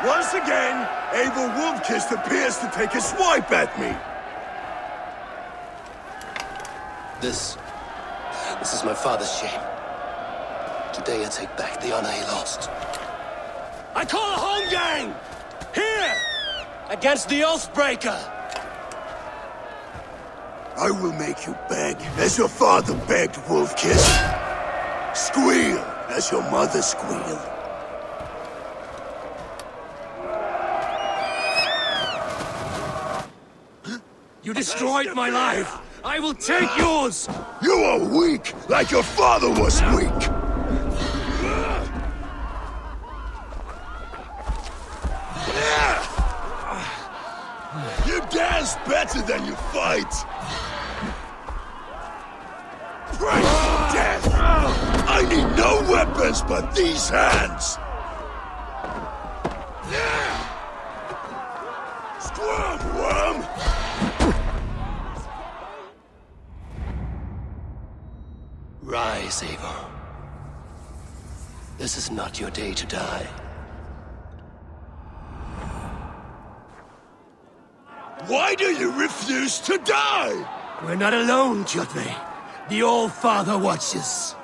Once again, Eivor Wolfkist appears to take a swipe at me. This is my father's shame. Today I take back the honor he lost. I call a home gang! Here! Against the Oathbreaker! I will make you beg, as your father begged, Wolfkist. Squeal, as your mother squealed. You destroyed my life! I will take yours! You are weak, like your father was weak! You dance better than you fight! Pray for death! I need no weapons but these hands! Squirm, worm! Rise, Eivor. This is not your day to die. Why do you refuse to die? We're not alone, Kjotve. The All-Father watches.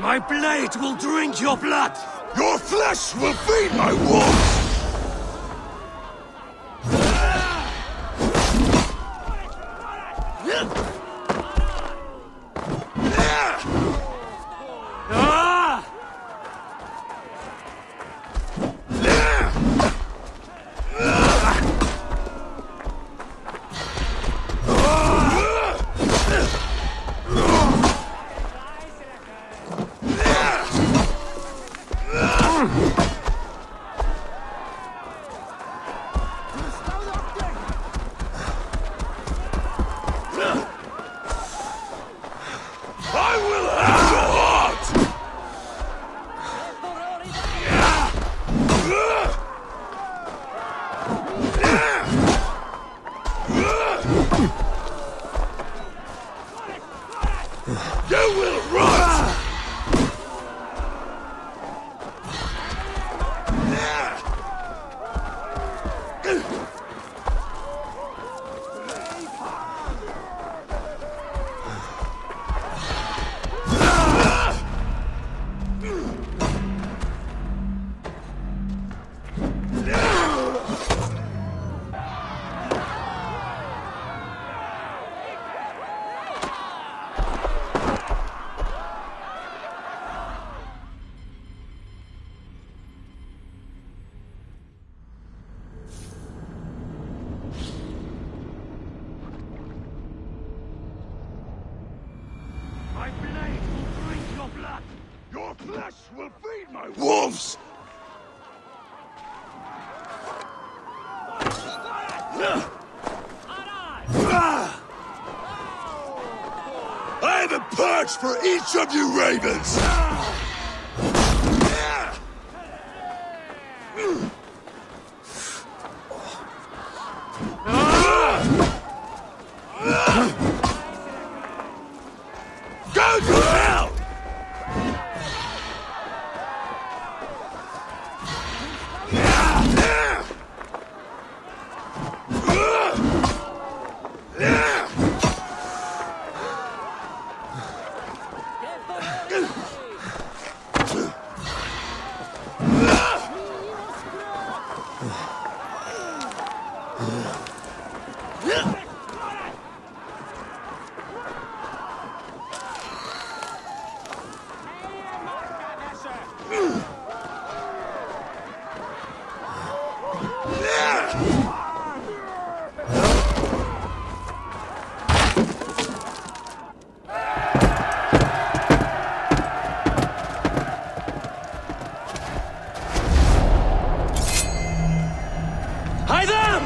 My blade will drink your blood! Your flesh will feed my wolves! wolves! I have a perch for each of you ravens! Go to hell! Hide them!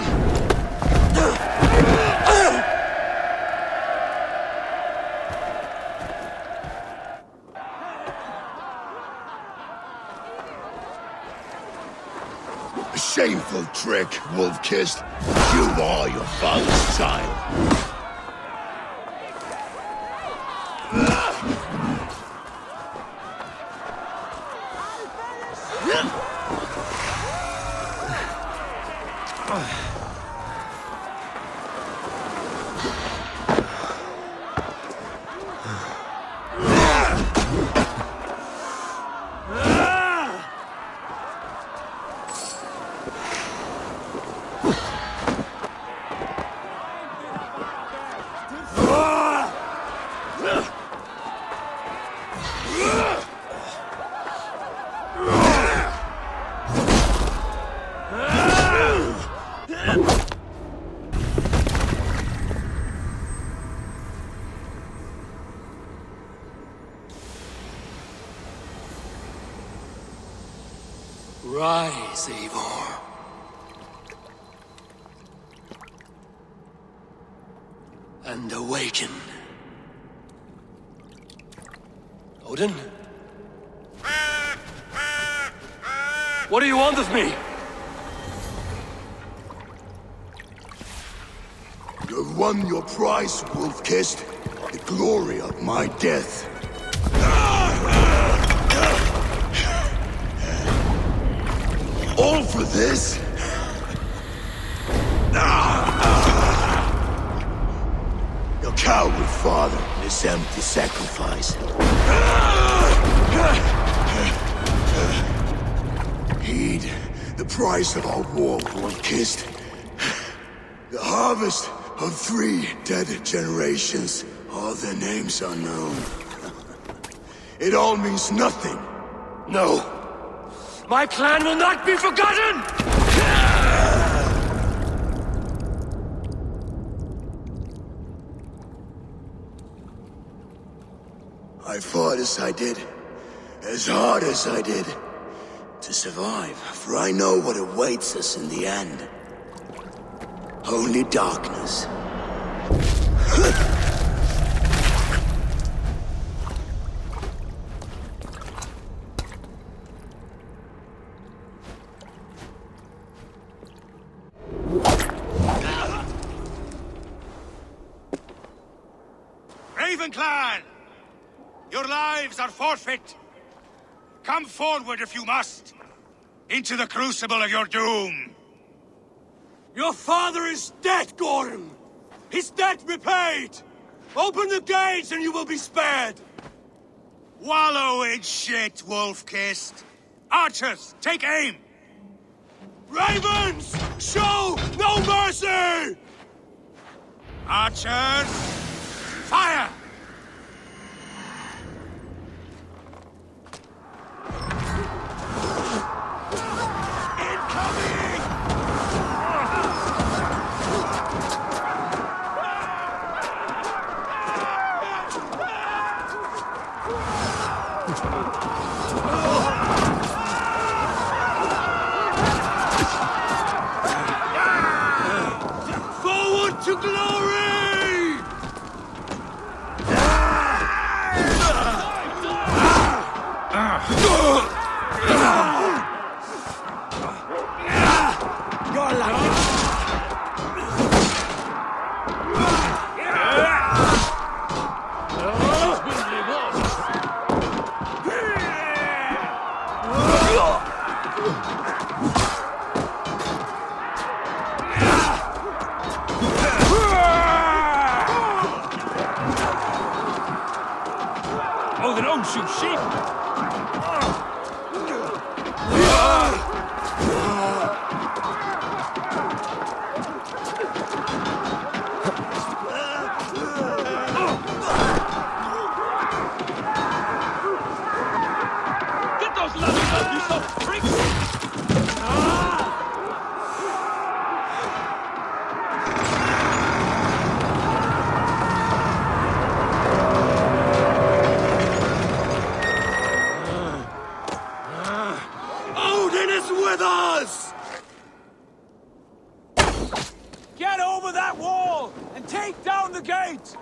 A shameful trick, wolf-kissed. You are your father's child. Rise, Eivor. And awaken. Odin? What do you want of me? You have won your prize, wolf-kissed. The glory of my death. All for this? Your coward father and his empty sacrifice. Heed the price of our war, wolf-kissed. The harvest of 3 dead generations. All their names unknown. It all means nothing. No. My clan will not be forgotten! I fought as I did, as hard as I did, to survive, for I know what awaits us in the end. Only darkness. Raven Clan! Your lives are forfeit. Come forward if you must. Into the crucible of your doom. Your father is dead, Gorm! His debt repaid! Open the gates and you will be spared! Wallow in shit, wolf-kissed. Archers, take aim! Ravens! Show no mercy! Archers, fire! to glory! You're like it. Oh, they don't shoot sheep! Get those laddies up, you some freaks! Odin is with us! Get over that wall and take down the gate!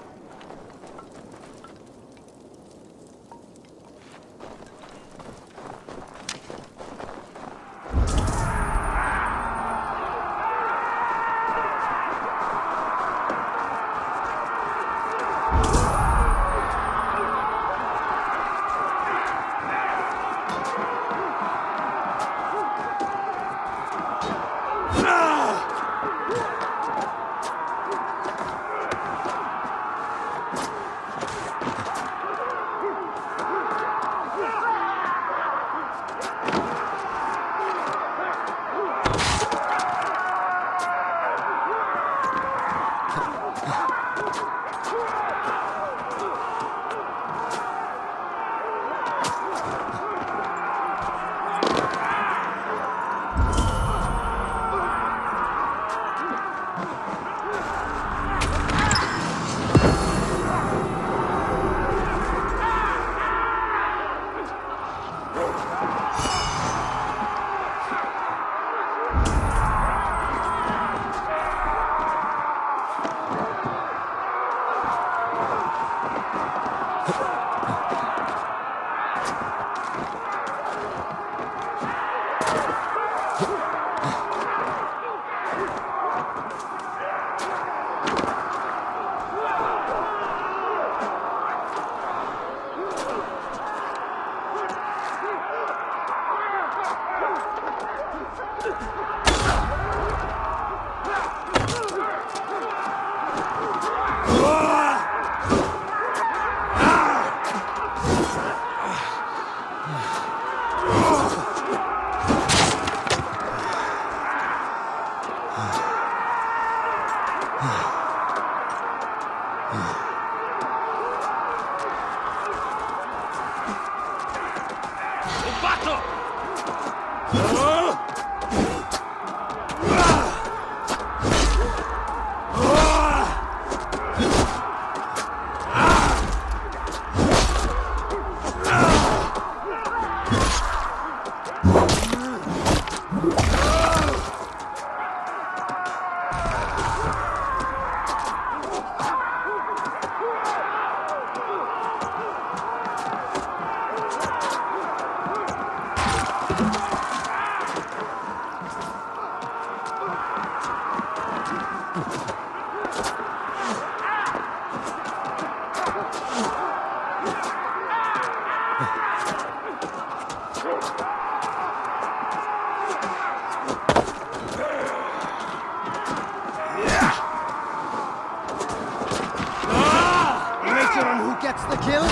Gets the kill?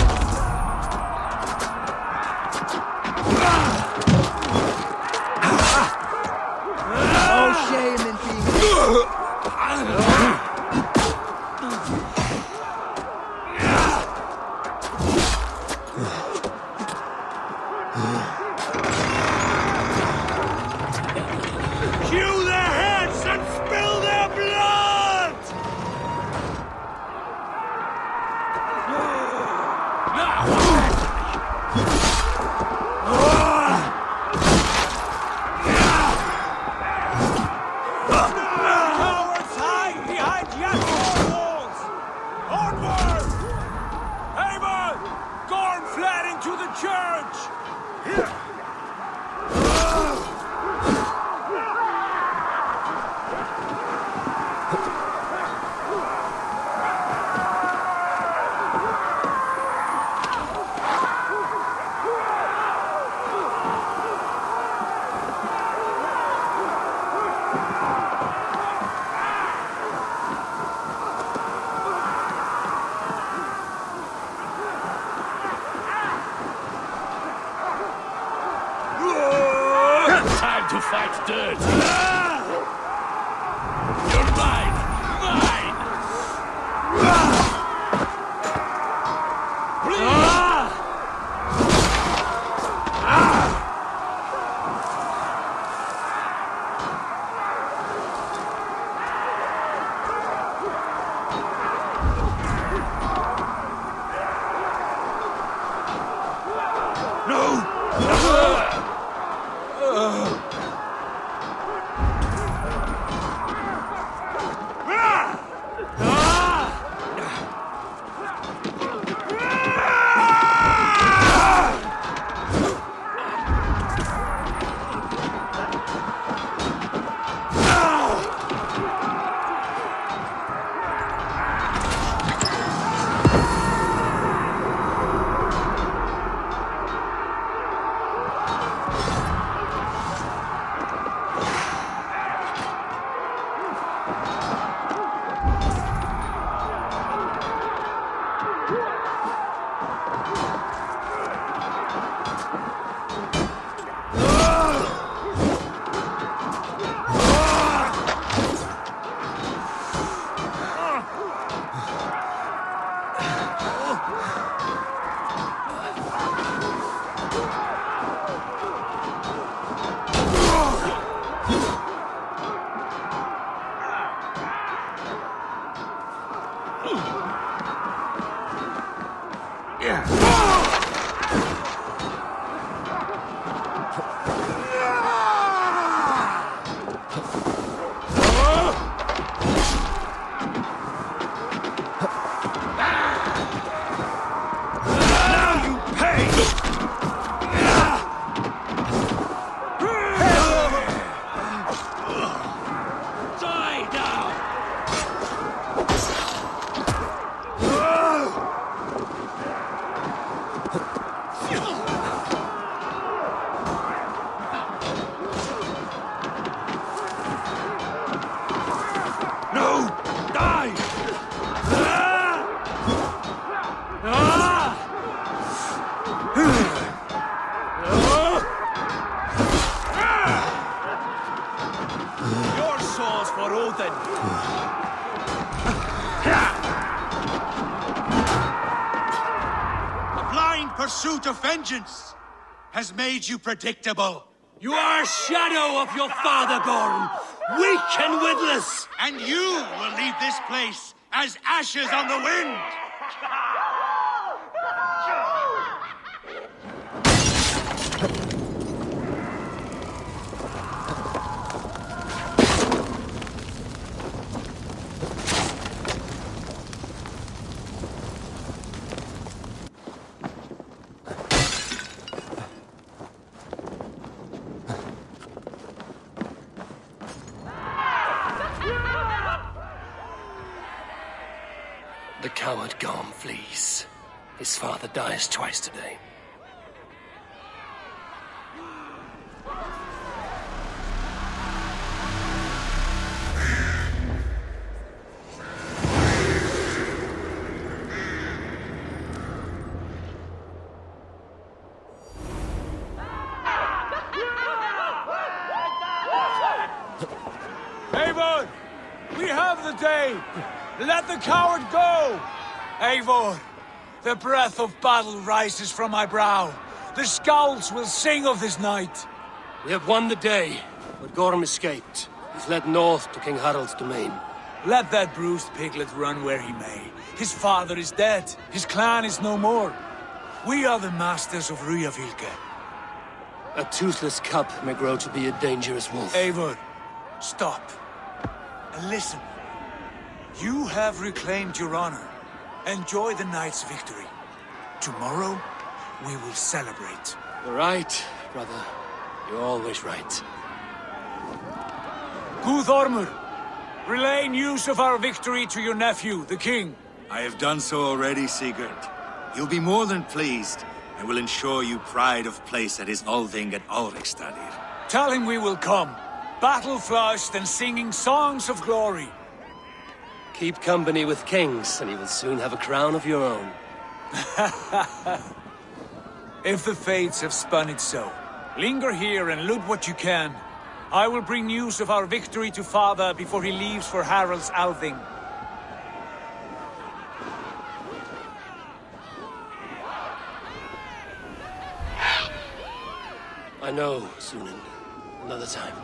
No shame in being... Hew their heads and spill their blood! fight dirty. You're mine! Mine! Pursuit of vengeance has made you predictable. You are a shadow of your father, Gorm, weak and witless. And you will leave this place as ashes on the wind. The coward Gorm flees. His father dies twice today. Eivor! We have the day! Let the coward go! Eivor, the breath of battle rises from my brow. The scouts will sing of this night. We have won the day, but Gorm escaped. He's led north to King Harald's domain. Let that bruised piglet run where he may. His father is dead. His clan is no more. We are the masters of Ryjavilke. A toothless cub may grow to be a dangerous wolf. Eivor, stop. And listen. You have reclaimed your honor. Enjoy the night's victory. Tomorrow, we will celebrate. You're right, brother. You're always right. Guthormur, relay news of our victory to your nephew, the king. I have done so already, Sigurd. He'll be more than pleased, and will ensure you pride of place at his Althing at Ulrichstadir. Tell him we will come, battle-flushed and singing songs of glory. Keep company with kings, and you will soon have a crown of your own. If the fates have spun it so, linger here and loot what you can. I will bring news of our victory to father before he leaves for Harald's Althing. I know, Sunan. Another time.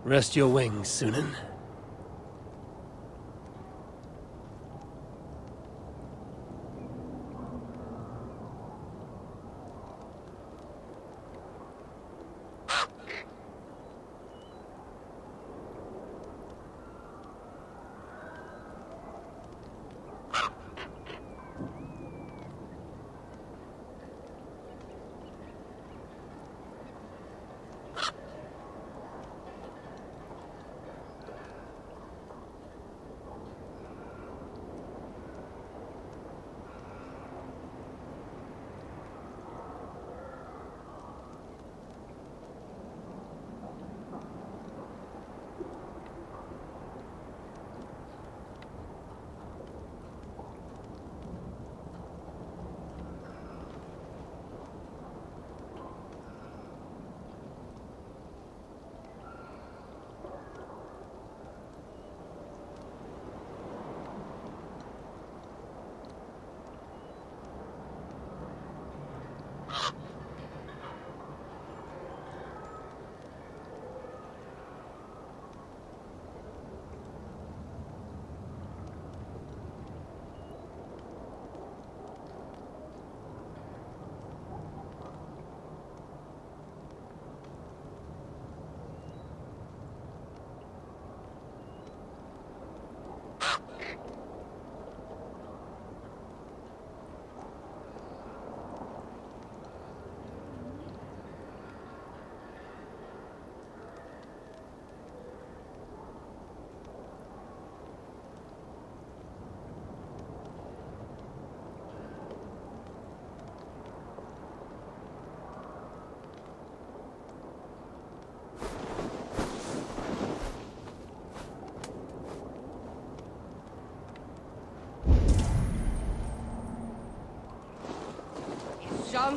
Rest your wings, Sunan.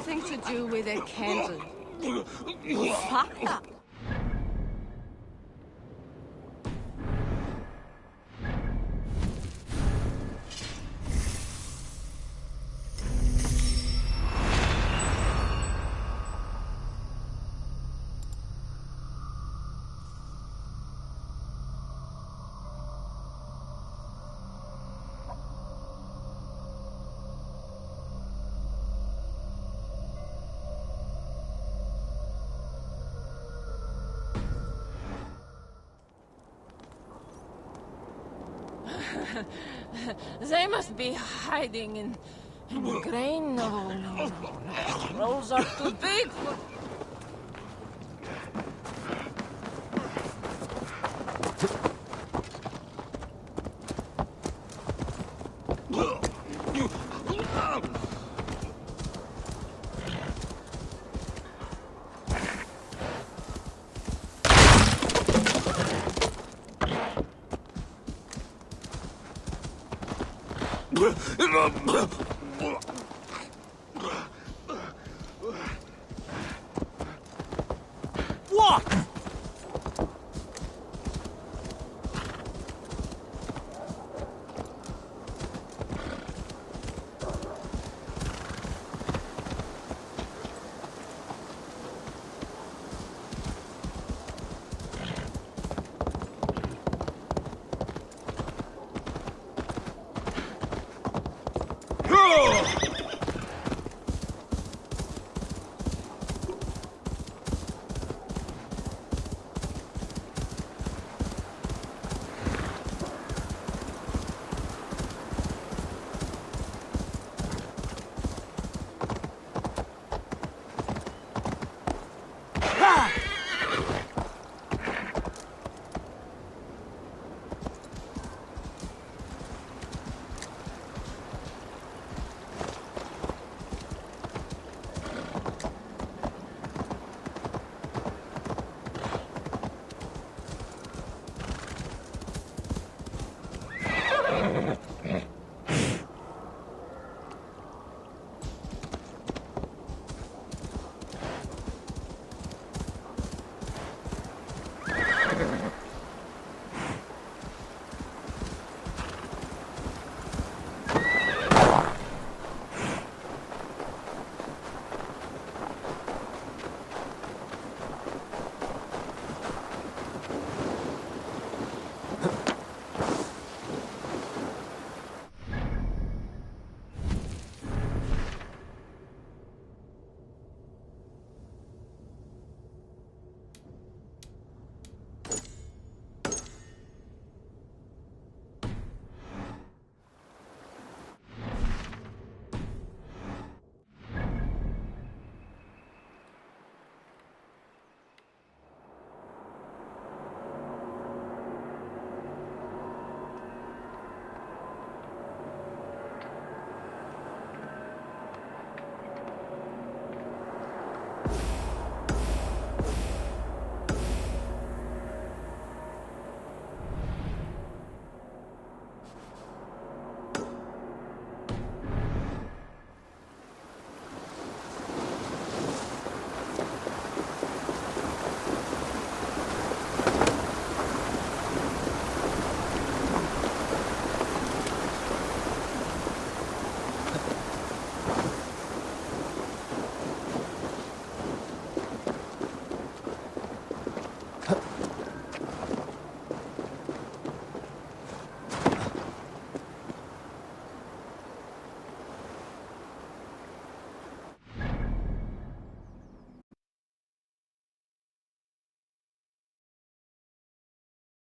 something to do with a candle. Fuck up. They must be hiding in the grain. No. Rolls are too big for...